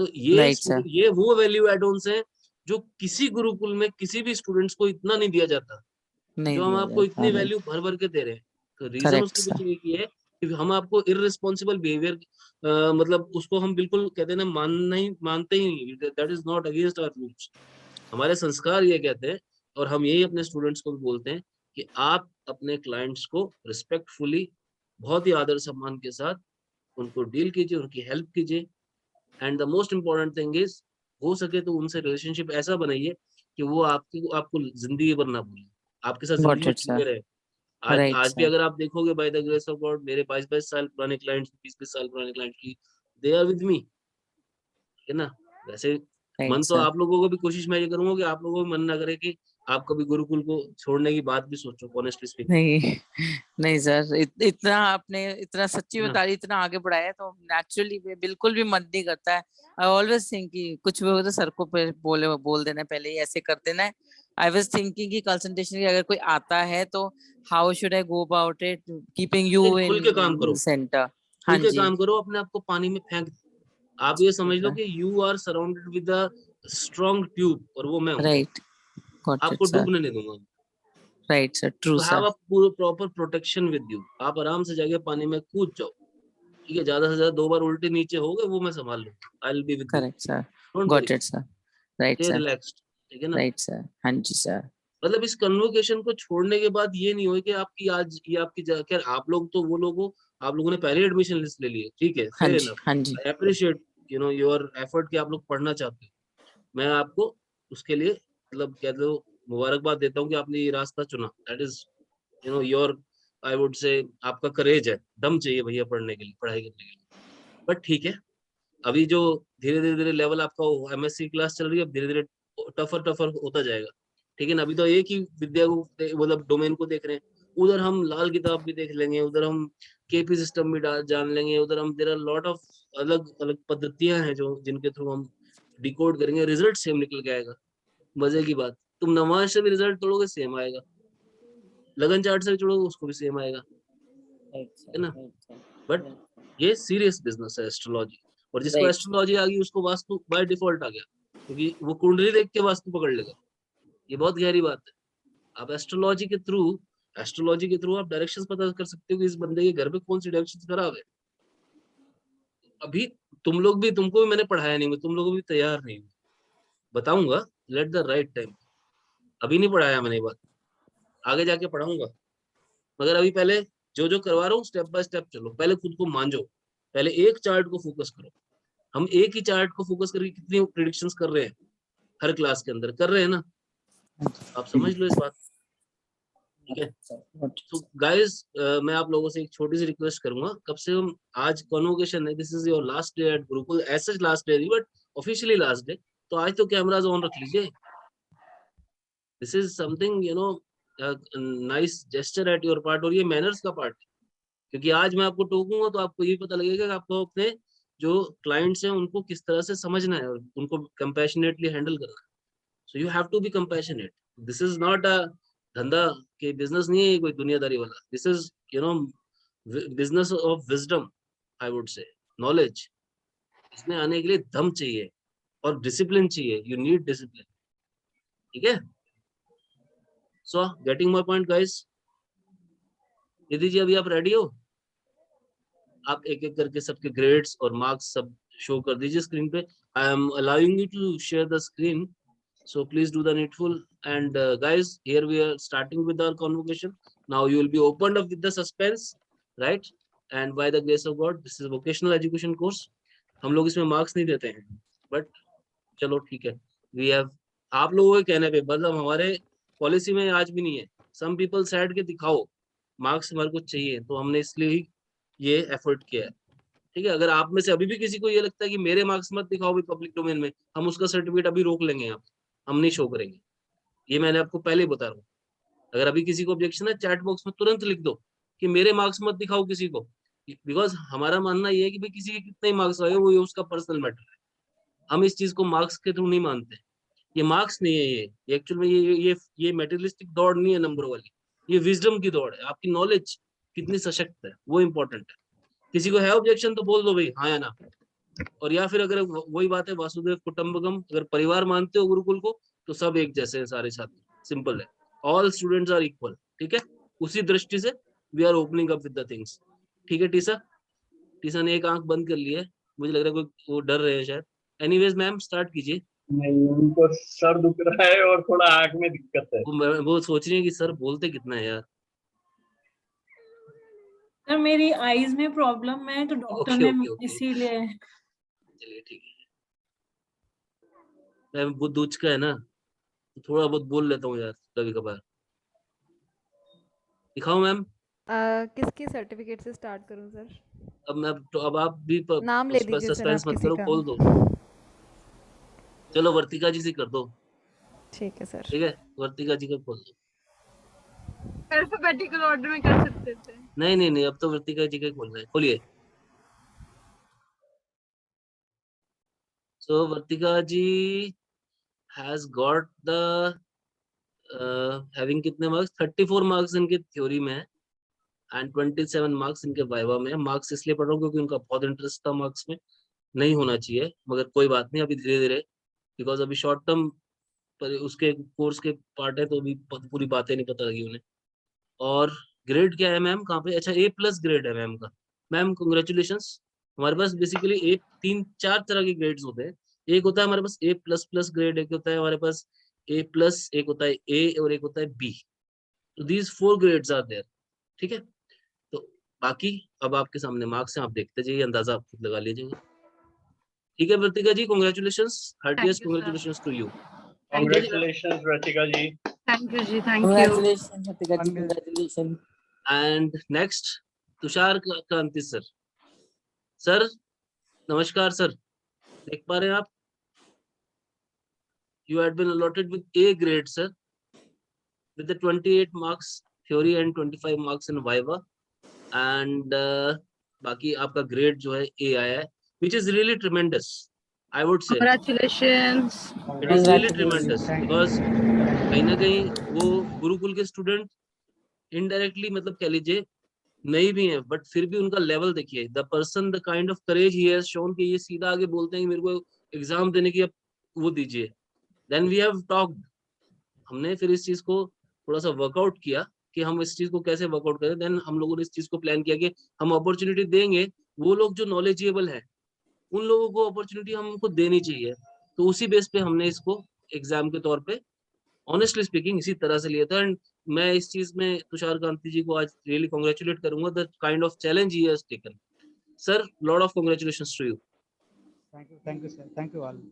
तो राइट सर। ये वो वैल्यू एड ऑन्स हैं जो किसी गुरुकुल में किसी भी स्टूडेंट्स को इतना नहीं दिया जाता, नहीं जो हम दिया आपको जाता। इतनी राइट। वैल्यू भर भर के दे रहे हैं। तो रीजन करेक्ट उसके सर। पीछे एक ये है कि हम आपको इररिस्पॉन्सिबल बिहेवियर, मतलब उसको हम बिल्कुल कहते हैं ना, मानते ही नहीं, that is not against our rules. हमारे संस्कार ये कहते हैं, और हम यही अपने स्टूडेंट्स को भी बोलते हैं कि आप अपने क्लाइंट्स को रिस्पेक्टफुली, बहुत ही आदर सम्मान के साथ उनको डील कीजिए, उनकी हेल्प कीजिए, and the most important thing is, हो सके तो उनसे रिलेशनशिप ऐसा बनाइए कि वो आपको जिंदगी भर ना भूले, आपके साथ जिंदगी गॉट भर इट सर। जुड़े रहे। आज राइट आज भी सर। अगर आप देखोगे, by the grace of God, मेरे 22-22 साल पुराने क्लाइंट्स, 20-20 साल पुराने क्लाइंट की, दे आर विद मी, है ना। वैसे राइट मन तो सर। आप लोगों को भी, कोशिश मैं ये करूंगा कि आप लोगों को भी मन ना करे कि आप कभी गुरुकुल को छोड़ने की बात भी सोचो, ऑनेस्टली स्पीकिंग, नहीं नहीं सर, इतना आपने इतना सच्ची है ना। बता रही, इतना आगे बढ़ाया है, तो नेचुरली बिल्कुल भी मन नहीं करता है। आई ऑलवेज थिंक कि कुछ भी हो तो सर को बोल देना, पहले ही ऐसे कर देना है। आई वाज थिंकिंग कि कंसंट्रेशन की अगर कोई आता है तो how should I go about it, keeping नहीं, यू खुल के काम इन करो, सेंटर। हाँ खुल के जी। काम करो, अपने आप को पानी में फेंक दो। आप ये समझ ठीक लो है। कि you are surrounded with a strong tube, और वो मैं हूँ, राइट। गॉट इट आपको सर। डूबने नहीं दूंगा। Right sir. True you have sir. A पूरा प्रॉपर प्रोटेक्शन विद यू, आप आराम से जाके पानी में कूद जाओ, ठीक है, ज्यादा से ज्यादा 2 बार उल्टे नीचे हो गए वो मैं संभाल लूंगा, I will be with you, correct sir. Don't worry, got it sir. Right stay sir. Relaxed, ठीक है ना। Right sir. हाँ जी सर। मतलब इस कन्वोकेशन को छोड़ने के बाद ये नहीं हो कि आपकी आज ये आपकी खैर आप लोग तो वो लोग हो, आप लोगों ने पहले एडमिशन लिस्ट ले ली है, ठीक है, हाँ फेयर जी। इनफ, हाँ जी। आई अप्रिशिएट योर एफर्ट कि आप लोग पढ़ना चाहते हो। मैं आपको उसके लिए मतलब कह दो मुबारकबाद देता हूँ कि आपने ये रास्ता चुना, that is your, I would से आपका करेज है, दम चाहिए भैया पढ़ने के लिए, पढ़ाई करने के लिए। बट ठीक है, अभी जो धीरे धीरे लेवल आपका एमएससी क्लास चल रही है, अब धीरे धीरे टफर टफर होता जाएगा, ठीक है ना। अभी तो एक ही विद्या को मतलब डोमेन को देख रहे हैं, उधर हम लाल किताब भी देख लेंगे, उधर हम केपी सिस्टम भी जान लेंगे, उधर हम देयर आर लॉट ऑफ अलग अलग पद्धतियां हैं जो जिनके थ्रू हम डिकोड करेंगे, रिजल्ट सेम निकल के आएगा। मजे की बात, तुम नमाज से भी रिजल्ट तोड़ोगे सेम आएगा, लगन चार्ट से भी जोड़ोगे उसको भी सेम आएगा, राइट है सर। ना। Right sir. बट ये सीरियस बिजनेस है एस्ट्रोलॉजी, और जिसको राइट सर। एस्ट्रोलॉजी आ गई उसको वास्तु बाय डिफॉल्ट आ गया, क्योंकि वो कुंडली देख के वास्तु पकड़ लेगा, ये बहुत गहरी बात है। आप एस्ट्रोलॉजी के थ्रू आप डायरेक्शंस पता कर सकते हो कि इस बंदे के घर पे कौन सी डायरेक्शंस खराब है। अभी तुमको भी मैंने पढ़ाया नहीं, मैं तुम लोगों को भी तैयार नहीं हूँ, बताऊंगा, लेट द राइट टाइम। अभी नहीं पढ़ाया मैंने ये बात, आगे जाके पढ़ाऊंगा, मगर अभी पहले जो जो करवा रहा हूँ स्टेप बाय स्टेप चलो, पहले खुद को मांझो, पहले एक चार्ट को फोकस करो। हम एक ही चार्ट को फोकस करके कितनी प्रिडिक्शंस कर रहे हैं, हर क्लास के अंदर कर रहे हैं ना, आप समझ लो इस बात, ठीक है। तो गाइस मैं आप लोगों से एक छोटी सी रिक्वेस्ट करूंगा, कब से हम आज कॉन्वोकेशन है, this is your last day at Gurukul, ऐसे लास्ट डे नहीं बट ऑफिशियली लास्ट डे, तो आज तो कैमराज ऑन रख लीजिए। This is something you know nice gesture at your part, और ये मैनर्स का पार्ट, क्योंकि आज मैं आपको टोकूंगा तो आपको ये पता लगेगा कि आपको अपने जो क्लाइंट्स हैं उनको किस तरह से समझना है और उनको कंपैशनेटली हैंडल करना है। So you have to be compassionate. This is not a धंधा के बिजनेस नहीं है ये कोई दुनियादारी वाला, this is you know business of wisdom, I would say knowledge. इसमें आने के लिए दम चाहिए और डिसिप्लिन चाहिए, यू नीड डिसिप्लिन, ठीक है। So getting my point guys, दीदी जी अभी आप रेडी हो? आप एक एक करके सबके ग्रेड्स और मार्क्स सब शो कर दीजिए स्क्रीन पे। I am allowing you to share the screen, so please do the needful. And guys, here we are starting with our convocation. Now you will be opened up with the suspense, right? And by the grace of God, this is a vocational education course. हम लोग इसमें मार्क्स नहीं देते हैं, बट चलो ठीक है, वी हैव, आप लोगों के कहने पे, मतलब हमारे पॉलिसी में आज भी नहीं है, सम पीपल सेड के दिखाओ मार्क्स हमारे को चाहिए, तो हमने इसलिए ही ये एफर्ट किया है, ठीक है। अगर आप में से अभी भी किसी को ये लगता है कि मेरे मार्क्स मत दिखाओ भी पब्लिक डोमेन में, हम उसका सर्टिफिकेट अभी रोक लेंगे, यहाँ हम नहीं शो करेंगे, ये मैंने आपको पहले ही बता रहा हूँ। अगर अभी किसी को ऑब्जेक्शन है, चैट बॉक्स में तुरंत लिख दो कि मेरे मार्क्स मत दिखाओ किसी को, बिकॉज हमारा मानना ये है कि भाई किसी के कितने मार्क्स आए वो ये उसका पर्सनल मैटर है, हम इस चीज को मार्क्स के थ्रू नहीं मानते। ये मार्क्स नहीं है, ये एक्चुअल में ये मेटेरियलिस्टिक दौड़ नहीं है नंबर वाली, ये विजडम की दौड़ है, आपकी नॉलेज कितनी सशक्त है वो इंपॉर्टेंट है। किसी को है ऑब्जेक्शन तो बोल दो भाई हाँ या ना, और या फिर अगर वही बात है वासुदेव कुटुंबकम, अगर परिवार मानते हो गुरुकुल को तो सब एक जैसे हैं सारे साथी, सिंपल है, ऑल स्टूडेंट्स आर इक्वल, ठीक है। उसी दृष्टि से we are opening up with the things, ठीक है। टीसा, टीसा ने एक आंख बंद कर ली है, मुझे लग रहा है कोई वो डर रहे हैं शायद। एनीवेज मैम स्टार्ट कीजिए। नहीं, उनको सर दुख रहा है और थोड़ा आंख में दिक्कत है। वो सोच रही है कि सर बोलते कितना है यार। सर मेरी आईज में प्रॉब्लम है तो डॉक्टर ओके ने ओके ओके, इसीलिए। चलिए ठीक है। मैम वो दूच का है ना, तो थोड़ा बहुत बोल लेता हूँ यार कभी कभार। दिखाओ मैम। किसके सर्टिफिकेट से स्टार्ट करूं सर? अब मैं तो अब आप भी नाम ले उस पर दीजिए सर सस्पेंस आप मत किसी करो, का। खोल दो। चलो वर्तिका जी से कर दो, ठीक है सर। ठीक है, वर्तिका जी का खोल दो। अल्फाबेटिकल ऑर्डर में कर सकते थे। नहीं नहीं नहीं, अब तो वर्तिका जी का खोलना है, खोलिए। सो वर्तिका जी हैज गॉट द हैविंग कितने मार्क्स, 34 मार्क्स इनके थ्योरी में है एंड 27 मार्क्स इनके वाइवा में है। मार्क्स इसलिए पढ़ रहा हूँ क्योंकि उनका बहुत इंटरेस्ट था मार्क्स में, नहीं होना चाहिए मगर कोई बात नहीं, अभी धीरे धीरे, बिकॉज अभी शॉर्ट टर्म पर उसके कोर्स के पार्ट है तो अभी पूरी बातें नहीं पता लगी उन्हें। और ग्रेड क्या है मैम, कहाँ पे, अच्छा A+ ग्रेड है मैम का। Ma'am congratulation. हमारे पास बेसिकली एक तीन चार तरह के ग्रेड्स होते हैं, एक होता है हमारे पास A++ ग्रेड, एक होता है हमारे पास A+, एक होता है A और एक होता है B। तो दीज 4 ग्रेड्स आर देयर, ठीक है। तो बाकी अब आपके सामने मार्क्स हैं, आप देखते जाइए, अंदाजा आप खुद लगा लीजिएगा, ठीक है। Vartika ji congratulations, heartiest Thank you, sir. Congratulations to you. Congratulations Rachika ji. Thank you जी, thank you. Congratulations, Hatika ji, congratulations. And next Tushar Kranti sir. Sir नमस्कार सर, देख पा रहे हैं आप? You had been allotted with A grade sir, with the 28 marks theory and 25 marks in viva, and बाकी आपका ग्रेड जो है A आया है, which is really tremendous, I would say Congratulations. it is really Congratulations. tremendous because कहीं ना कहीं वो गुरुकुल के स्टूडेंट इनडायरेक्टली मतलब कह लीजिए नहीं भी है, बट फिर भी उनका लेवल देखिए, the person the kind of courage he has shown कि ये सीधा आगे बोलते हैं कि मेरे को एग्जाम देने की अब वो दीजिए। देन वी हैव टॉक्ड, हमने फिर इस चीज को थोड़ा सा वर्कआउट किया कि हम इस चीज को कैसे वर्कआउट करें। देन हम लोगों ने इस चीज को प्लान किया कि हम अपॉर्चुनिटी देंगे, वो लोग जो नॉलेजेबल है उन लोगों को अपॉर्चुनिटी हमको देनी चाहिए। तो उसी बेस पे हमने इसको एग्जाम के तौर पे ऑनेस्टली स्पीकिंग इसी तरह से लिया था। एंड मैं इस चीज में तुषार कांति जी को आज रियली कांग्रेचुलेट करूंगा, the kind of challenge he has taken. Sir lot of congratulations to you. Thank you sir, thank you all.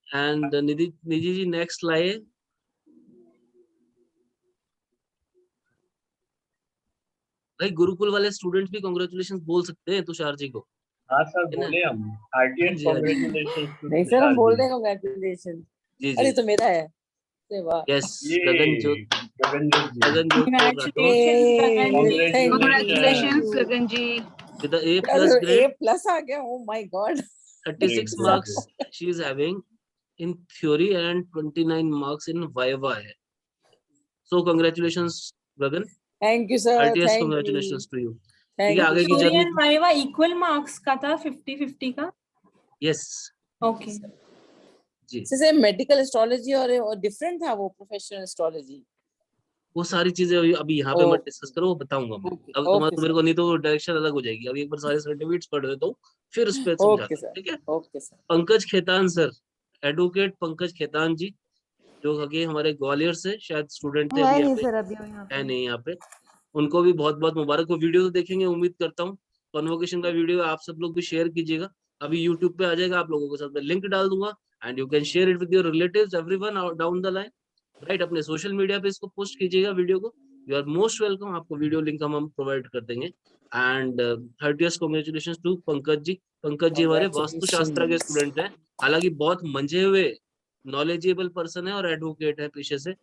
And Nidhi ji next लाइए भाई गुरुकुल वाले स्टूडेंट्स भी कांग्रेचुलेशन बोल सकते हैं तुषार जी को, हाँ सर है ना? बोले हम हाँ हार्टिएस्ट जी, हाँ जी। कांग्रेचुलेशंस टू नहीं सर हम तुषार बोल जी। दें कांग्रेचुलेशन। जी अरे जी तो मेरा है। अरे वाह। यस ये गगनजोत गगनजोत जी Rathore Congratulations, Thank Gagan you, ji. thank Congratulations, you. Gagan ji. with the A यार plus A grade, प्लस आ गया, oh my god. 36 Great, marks great. she is having in theory and 29 marks in viva है. So congratulations Gagan, Thank you sir, heartiest thank you, congratulations to you. ठीक thank है, you आगे की sir. Theory journey and Viva equal marks का था 50-50 का. Yes Okay. जी, जैसे मेडिकल एस्ट्रोलॉजी और डिफरेंट था वो प्रोफेशनल एस्ट्रोलॉजी। वो सारी चीजें अभी यहाँ पे मत डिस्कस करो, वो बताऊंगा मैं। ओके अब तुम्हारा ओके मेरे सर, को नहीं तो डायरेक्शन अलग हो जाएगी। अभी एक बार सारे सर्टिफिकेट्स पढ़ लेता हूँ, फिर उस पर समझाता ओके हूँ, सर, ठीक है? Okay sir. Pankaj Khetan sir, advocate Pankaj Khetan ji, जो कि हमारे ग्वालियर से शायद स्टूडेंट थे, है अभी यहाँ नहीं पे सर अभी वो यहाँ है पे। नहीं यहाँ पे। उनको भी बहुत बहुत मुबारक हो। वीडियो तो देखेंगे उम्मीद करता हूँ, कॉन्वोकेशन का वीडियो आप सब लोग भी शेयर कीजिएगा। अभी यूट्यूब पे आ जाएगा, आप लोगों के साथ मैं लिंक डाल दूंगा and you can share it with your relatives everyone down the line, right? अपने सोशल मीडिया पे इसको पोस्ट कीजिएगा वीडियो को। यू आर मोस्ट वेलकम, आपको वीडियो लिंक हम प्रोवाइड कर देंगे। And heartiest congratulations to Pankaj ji. Pankaj ji हमारे वास्तुशास्त्र के स्टूडेंट हैं, हालांकि बहुत मंझे हुए नॉलेजेबल पर्सन है और एडवोकेट है पेशे से।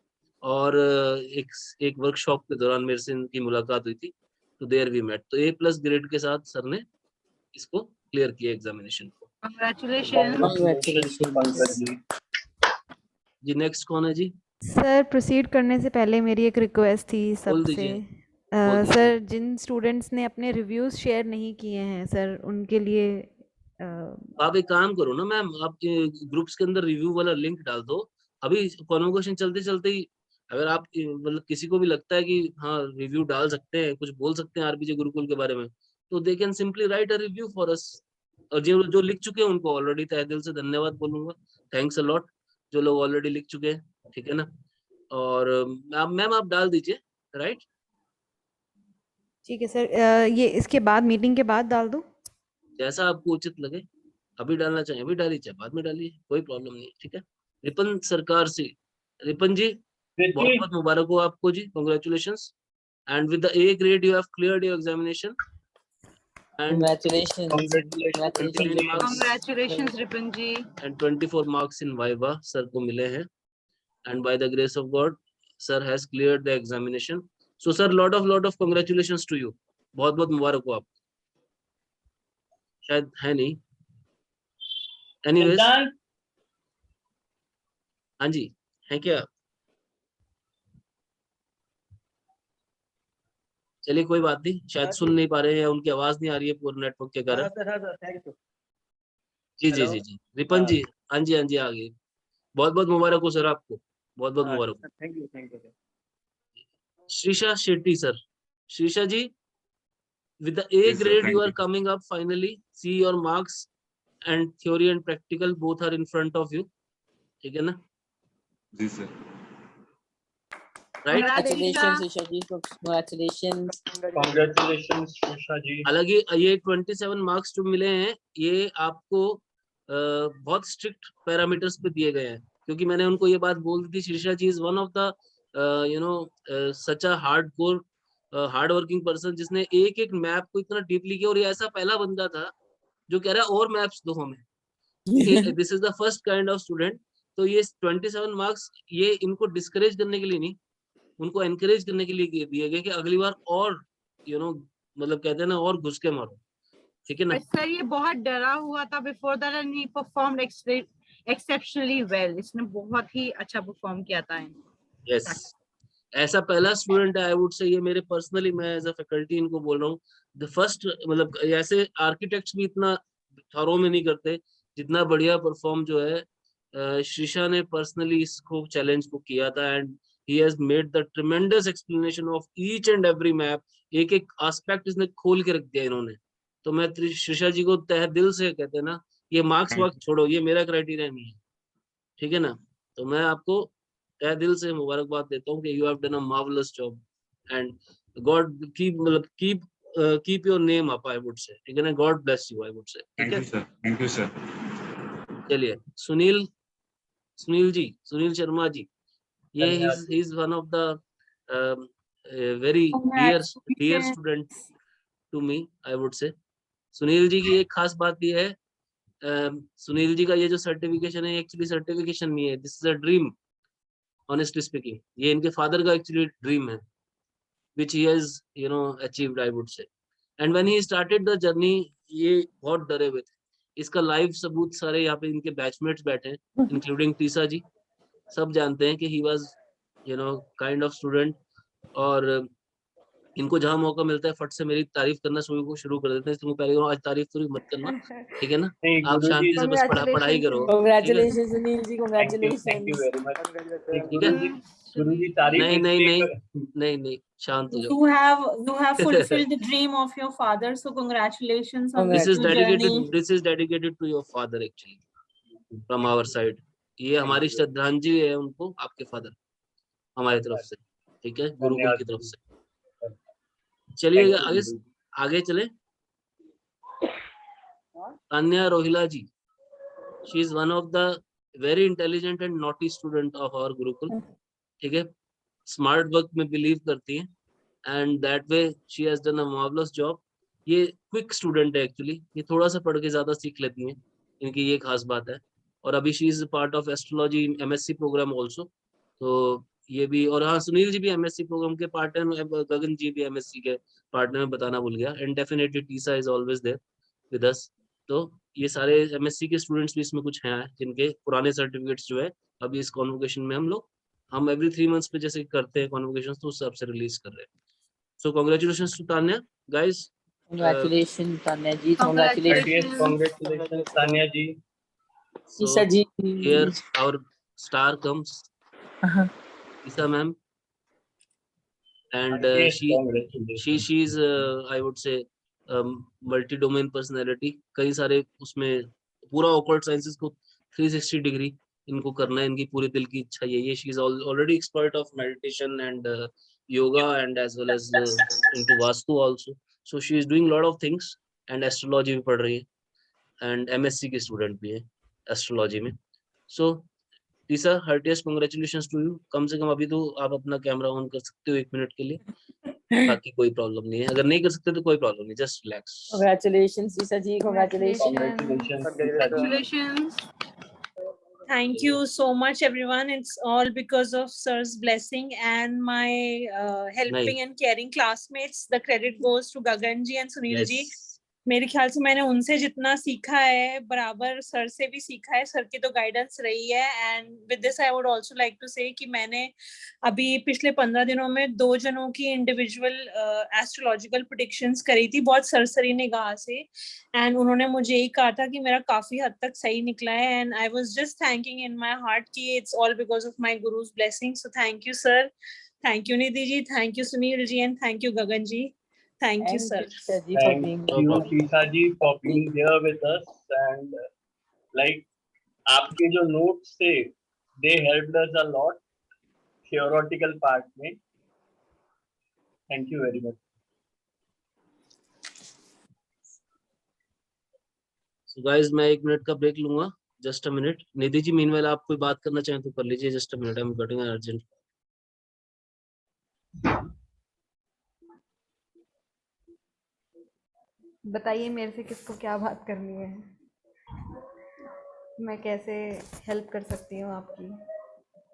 और एक वर्कशॉप के दौरान मेरे से इनकी मुलाकात हुई थी, तो देयर वी मेट। तो A+ ग्रेड के साथ सर ने इसको क्लियर किया एग्जामिनेशन को। Congratulations. Congratulations to Pankaj ji. जी नेक्स्ट कौन है जी? सर प्रोसीड करने से पहले मेरी एक रिक्वेस्ट थी बोल सबसे। दीजिए, बोल दीजिए। सर जिन स्टूडेंट्स ने अपने रिव्यूज़ शेयर नहीं किए हैं सर, उनके लिए आप एक काम करो ना मैम, आप ग्रुप्स के अंदर रिव्यू वाला लिंक डाल दो। अभी कॉन्वोकेशन चलते चलते ही अगर आप मतलब किसी को भी लगता है कि हाँ रिव्यू डाल सकते हैं, कुछ बोल सकते हैं आरबीजे गुरुकुल के बारे में, तो they can simply write a review for us. और जो जो लिख चुके हैं उनको ऑलरेडी तहे दिल से धन्यवाद बोलूंगा, थैंक्स अ लॉट, जो लोग ऑलरेडी लिख चुके हैं, ठीक है ना? और मैम आप डाल दीजिए, राइट? ठीक है सर। ये इसके बाद मीटिंग के बाद डाल दूँ? जैसा आपको उचित लगे, अभी डालना चाहिए अभी डालिए, चाहे बाद में डालिए, कोई प्रॉब्लम नहीं है, ठीक है? रिपन सरकार से, रिपन जी बहुत बहुत मुबारक हो आपको जी, congratulations and with the A grade you have cleared your examination and Congratulations, congratulations, congratulations. Congratulations, Ripan ji. and 24 marks in viva sir को मिले हैं and by the grace of God sir has cleared the examination. So sir lot of congratulations to you, बहुत बहुत मुबारक हो आपको। शायद है नहीं, एनीवेज हाँ जी है क्या? चलिए कोई बात नहीं, शायद सुन नहीं पा रहे हैं या उनकी आवाज नहीं आ रही है पूरे नेटवर्क के कारण। जी जी जी जी रिपन जी, हाँ जी आ गई। बहुत बहुत मुबारक हो सर आपको, बहुत बहुत मुबारक। Thank you. Shrisha Shetty sir, Shrisha ji with the A Yes, sir, grade thank you are you. coming up finally, see your marks and theory and practical both are in front of you, ठीक है ना? जी सर। राइट? Congratulations ईशा जी, congratulations. Congratulations शीशा जी। हालांकि ये 27 मार्क्स जो मिले हैं ये आपको बहुत स्ट्रिक्ट पैरामीटर्स पे दिए गए हैं, क्योंकि मैंने उनको ये बात बोल दी थी, Shirsha ji is one of the you know such a hardcore hard working person, जिसने एक एक मैप को इतना डीपली किया, और ये ऐसा पहला बंदा था जो कह रहा है और मैप्स दो हमें। This is the first kind of student. तो ये 27 मार्क्स ये इनको डिस्करेज करने के लिए नहीं, उनको एनकरेज करने के लिए दिए गए कि अगली बार और मतलब कहते हैं ना और घुस के मारो, ठीक है ना? सर ये बहुत डरा हुआ था before that and he performed exceptionally well. इसने बहुत ही अच्छा परफॉर्म किया था। यस, ऐसा पहला स्टूडेंट है आई वुड से, ये मेरे पर्सनली मैं एज अ फैकल्टी इनको बोल रहा हूँ, द फर्स्ट, मतलब ऐसे आर्किटेक्ट्स भी इतना थॉरो में नहीं करते जितना बढ़िया परफॉर्म जो है शीशा ने पर्सनली इसको चैलेंज को किया था, and he has made the ट्रेमेंडस explanation of each and every map. एक एक एस्पेक्ट इसने खोल के रख दिया इन्होंने। तो मैं शीशा जी को तहे दिल से कहते हैं ना, ये मार्क्स वार्क्स छोड़ो, ये मेरा क्राइटेरिया नहीं है, ठीक है ना? तो मैं आपको तहे दिल से मुबारकबाद देता हूँ कि you have done a marvellous job and God keep your name up, I would say, ठीक है ना? God bless you, I would say, ठीक है? Thank you sir. चलिए सुनील जी, सुनील शर्मा जी, ये ही is one of the very dear Congratulations. student to me, I would say. Sunil ji की एक खास बात ये है, सुनील जी का ये जो सर्टिफिकेशन है एक्चुअली सर्टिफिकेशन नहीं है, this is a dream, honestly speaking. ये इनके फादर का एक्चुअली ड्रीम है, which he has achieved, I would say. And when he started the journey, ये बहुत डरे हुए थे। इसका लाइव सबूत सारे यहाँ पे इनके बैचमेट्स बैठे हैं, इंक्लूडिंग टीसा जी, सब जानते हैं कि he was kind of student। और इनको जहाँ मौका मिलता है फट से मेरी तारीफ करना शुरू कर देते हैं। तुम पहले आज तारीफ थोड़ी मत करना, ठीक है ना? नहीं आप गुरुजी, शांति से बस पढ़ाई करो, ठीक है? Congratulations Sunil ji, thank you congratulations। Very much. ठीक है? गुरुजी तारीफ नहीं नहीं इसलिए नहीं नहीं, शांत हो जाओ। You have fulfilled the dream of your father, so congratulations on This this is new journey. dedicated to your father actually, from our side। ये हमारी श्रद्धांजलि है उनको, आपके फादर, हमारी तरफ से, ठीक है, गुरुकुल धन्यवाद की तरफ गुरुजी। से। चलिए Thank you, आगे गुरुजी। आगे चले। Tanya Rohila ji, she is one of the very intelligent and naughty student of our Gurukul, ठीक है? स्मार्ट वर्क में बिलीव करती है, and that way she has done a marvellous job. ये क्विक स्टूडेंट है एक्चुअली, ये थोड़ा सा पढ़ के ज्यादा सीख लेती हैं, इनकी ये खास बात है। और अभी she is part of astrology MSc program also, तो ये भी। और हाँ, सुनील जी भी एमएससी प्रोग्राम के पार्ट है, गगन जी भी एमएससी के पार्ट में बताना भूल गया, and definitely Teesa is always there with us. तो ये सारे एमएससी के स्टूडेंट्स भी इसमें कुछ हैं जिनके पुराने सर्टिफिकेट्स जो है अभी इस कॉन्वोकेशन में हम एवरी 3 मंथ्स पे जैसे करते हैं कॉन्वोकेशन, तो उस हिसाब से रिलीज कर रहे हैं। So congratulations to Tanya guys. Congratulations Tanya ji, Heartiest congratulations। congratulations Tanya ji. Esha ji. Here our star comes, Isa ma'am, and Heartiest she congratulations। is I would say multi-domain personality। कई सारे उसमें पूरा occult sciences को 360 डिग्री इनको करना है, इनकी पूरे दिल की इच्छा यही है। She is already expert of meditation and yoga and as well as into Vastu also। So she is doing a lot of things, and astrology भी पढ़ रही है, and MSc की student भी है astrology में। So Tisa, heartiest congratulations to you. कम से कम अभी तो आप अपना कैमरा ऑन कर सकते हो 1 मिनट के लिए, बाकी कोई प्रॉब्लम नहीं है। अगर नहीं कर सकते तो कोई प्रॉब्लम नहीं, just relax. Congratulations Isha ji, congratulations। Congratulations। Thank you so much, everyone. It's all because of sir's blessing and my helping and caring classmates. The credit goes to Gagan ji and Sunil ji. मेरे ख्याल से मैंने उनसे जितना सीखा है बराबर सर से भी सीखा है। सर की तो गाइडेंस रही है। And with this I would also like to say कि मैंने अभी पिछले 15 दिनों में 2 जनों की इंडिविजुअल एस्ट्रोलॉजिकल प्रेडिक्शंस करी थी, बहुत सरसरी निगाह से, एंड उन्होंने मुझे यही कहा था कि मेरा काफी हद तक सही निकला है। And I was just thanking in my heart कि it's all because of my guru's blessing. So thank you sir, thank you Nidhi ji, thank you Sunil ji, and thank you Gagan ji. Thank you, sir. Thank you शीशा जी for being here with us, and like आपके जो notes थे they helped us a lot theoretical part में। Thank you very much। So guys, मैं 1 मिनट का ब्रेक लूंगा, just a minute. Nidhi ji meanwhile आप कोई बात करना चाहें तो कर लीजिए, just a minute, I am getting urgent. बताइए मेरे से किसको क्या बात करनी है, मैं कैसे हेल्प कर सकती हूँ आपकी।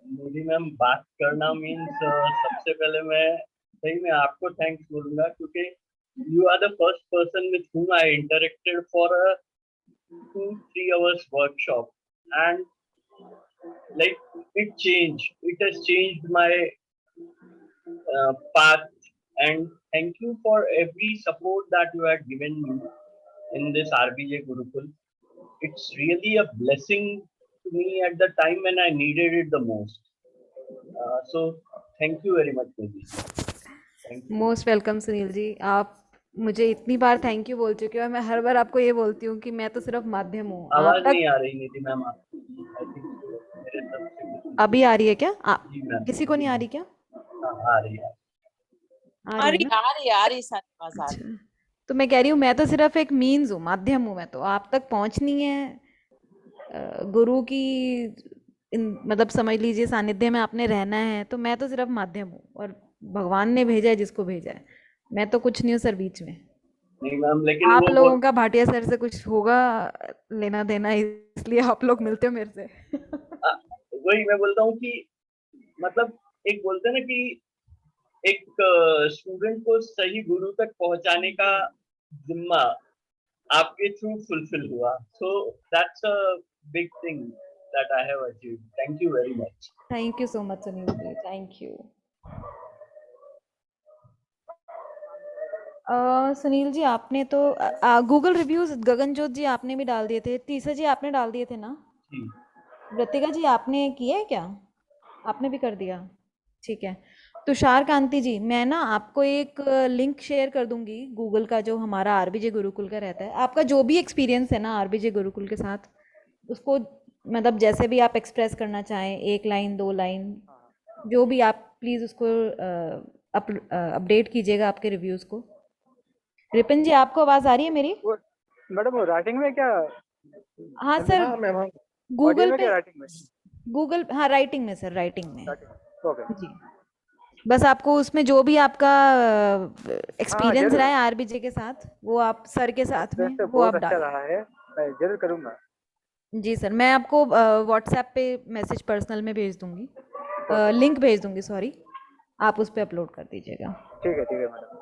मोदी मैम, बात करना मीन्स सबसे पहले मैं सही में आपको थैंक्स बोलूंगा, क्योंकि you are the first person with whom I interacted for a 2-3 hours workshop, and like it has changed my path, and thank you for every support that you have given me in this RBJ Gurukul. It's really a blessing to me at the time when I needed it the most. So thank you very much, Modi. Thank you. Most welcome Sunil ji. आप मुझे इतनी बार थैंक यू बोल चुके हो, मैं हर बार आपको ये बोलती हूँ कि मैं तो सिर्फ माध्यम हूँ। आवाज नहीं आ रही निधि मैम आपकी, I think मेरे तरफ से। अभी आ रही है क्या? जी मैम। किसी को नहीं आ रही क्या? हाँ, आ रही है। आ रही है ना? आ रही सारी आवाज आ रही। अच्छा, तो मैं कह रही हूँ मैं तो सिर्फ एक मीन्स हूँ, माध्यम हूँ। मैं तो आप तक पहुँचनी है, गुरु की मतलब समझ लीजिए सानिध्य में आपने रहना है, तो मैं तो सिर्फ माध्यम हूँ। और भगवान ने भेजा है जिसको भेजा है, मैं तो कुछ नहीं हूँ सर बीच में। नहीं मैम, लेकिन आप वो लोगों का भाटिया सर से कुछ होगा लेना देना, इसलिए आप लोग मिलते हो मेरे से। वही मैं बोलता हूँ कि मतलब एक बोलते हैं ना कि एक स्टूडेंट को सही गुरु तक पहुंचाने का जिम्मा आपके थ्रू फुलफिल हुआ, so that's a big thing that I have achieved. Thank you very much. Thank you so much Sunil ji, thank you. Sunil ji आपने तो गूगल रिव्यूज गगनजोत जी आपने भी डाल दिए थे, तीसरा जी आपने डाल दिए थे ना, जी वृतिका जी आपने किया है क्या? आपने भी कर दिया, ठीक है। तुषार कांति जी, मैं ना आपको एक लिंक शेयर कर दूंगी गूगल का, जो हमारा आरबीजे गुरुकुल का रहता है। आपका जो भी एक्सपीरियंस है ना आरबीजे गुरुकुल के साथ, उसको मतलब जैसे भी आप एक्सप्रेस करना चाहें, 1 लाइन 2 लाइन जो भी, आप प्लीज़ उसको अपडेट कीजिएगा आपके रिव्यूज़ को। रिपन जी आपको आवाज़ आ रही है मेरी? मैडम वो राइटिंग में क्या? हाँ सर, हाँ मैम, हाँ। गूगल में पे, क्या राइटिंग में? गूगल, हाँ राइटिंग में सर, राइटिंग में ओके। जी। बस आपको उसमें जो भी आपका एक्सपीरियंस जरूर। रहा है आरबीजे के साथ, वो आप सर के साथ में एक्सपीरियंस तो वो बहुत आप अच्छा डालें। रहा है, मैं जरूर करूँगा। जी सर, मैं आपको व्हाट्सएप पे मैसेज पर्सनल में भेज दूंगी, लिंक भेज दूंगी सॉरी, आप उस पर अपलोड कर दीजिएगा। ठीक है मैडम।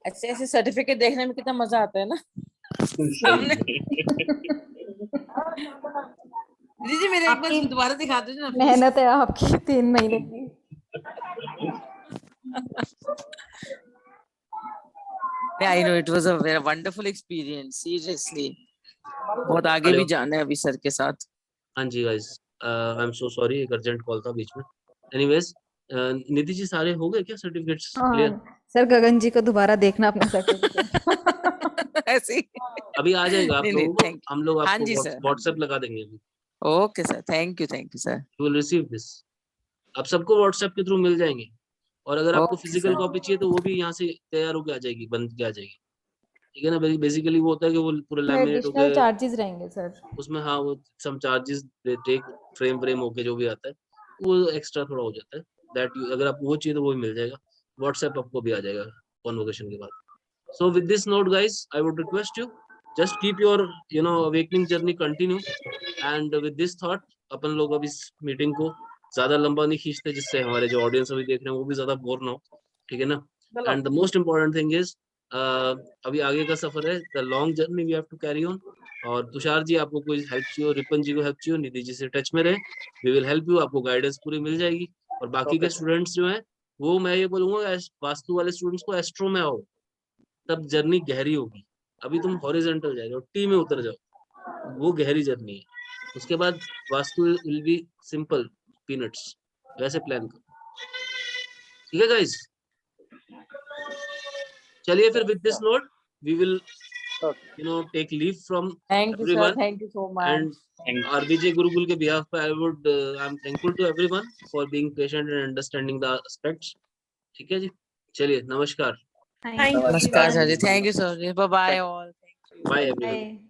ऐसे ऐसे सर्टिफिकेट देखने में कितना मजा आता है ना। सामने दीदी जी मेरे एक बार आपकी दोबारा दिखा दो ना। मेहनत है आपकी 3 महीने की। I know it was a very wonderful experience, seriously. बहुत आगे भी जाना है अभी सर के साथ। हाँ जी guys, I am so sorry, एक अर्जेंट कॉल था बीच में। एनीवेज, निधि जी सारे हो गए क्या सर्टिफिकेट्स क्लियर? सर गगन जी को दोबारा देखना अपना सर्टिफिकेट। ऐसे ही। अभी आ जाएगा आप नहीं, लोगों को, thank you. हम लोग हाँ आपको जी सर, हाँ व्हाट्सएप लगा देंगे अभी। Okay sir, thank you sir. You will receive this, आप सबको व्हाट्सएप के थ्रू मिल जाएंगे। और अगर आपको ओके फिजिकल सर। कॉपी चाहिए तो वो भी यहाँ से तैयार होके आ जाएगी, बन के आ जाएगी, ठीक है ना। बेसिकली वो होता है कि वो पूरे लैमिनेट एडिशनल होके चार्जेस रहेंगे सर उसमें, हाँ वो सम चार्जेस टेक, फ्रेम होके जो भी आता है वो एक्स्ट्रा थोड़ा हो जाता है। दैट अगर आपको वो चाहिए तो वो भी मिल जाएगा, व्हाट्सएप आपको भी आ जाएगा कॉन्वोकेशन के बाद। So with this note guys, I would request you just keep your awakening journey continue, and with this thought अपन लोग अब इस मीटिंग को ज्यादा लंबा नहीं खींचते, जिससे हमारे जो ऑडियंस अभी देख रहे हैं वो भी ज्यादा बोर ना हो, ठीक है ना। And the most important thing is अभी आगे का सफर है, the long journey we have to carry on. और तुषार जी आपको कोई हेल्प चाहिए, रिपन जी को हेल्प चाहिए, निधि जी से टच में रहे, वी विल हेल्प यू, आपको गाइडेंस पूरी मिल जाएगी। और बाकी के स्टूडेंट्स जो हैं वो मैं ये बोलूंगा, वास्तु वाले स्टूडेंट्स को एस्ट्रो में आओ, तब जर्नी गहरी होगी। अभी तुम हॉरिजॉन्टल जा रहे हो, टी में उतर जाओ, वो गहरी जर्नी है। उसके बाद vastu will be simple peanuts, वैसे प्लान करो, ठीक है गाइस। चलिए फिर with this note we will take leave from thank you sir, everyone, thank you so and much. RBJ Gurukul के बिहाफ पे I am thankful to everyone for being patient and understanding the aspects, ठीक है जी। चलिए नमस्कार, Thank you नमस्कार सर जी, everyone. थैंक यू सर जी, bye bye all, bye everyone.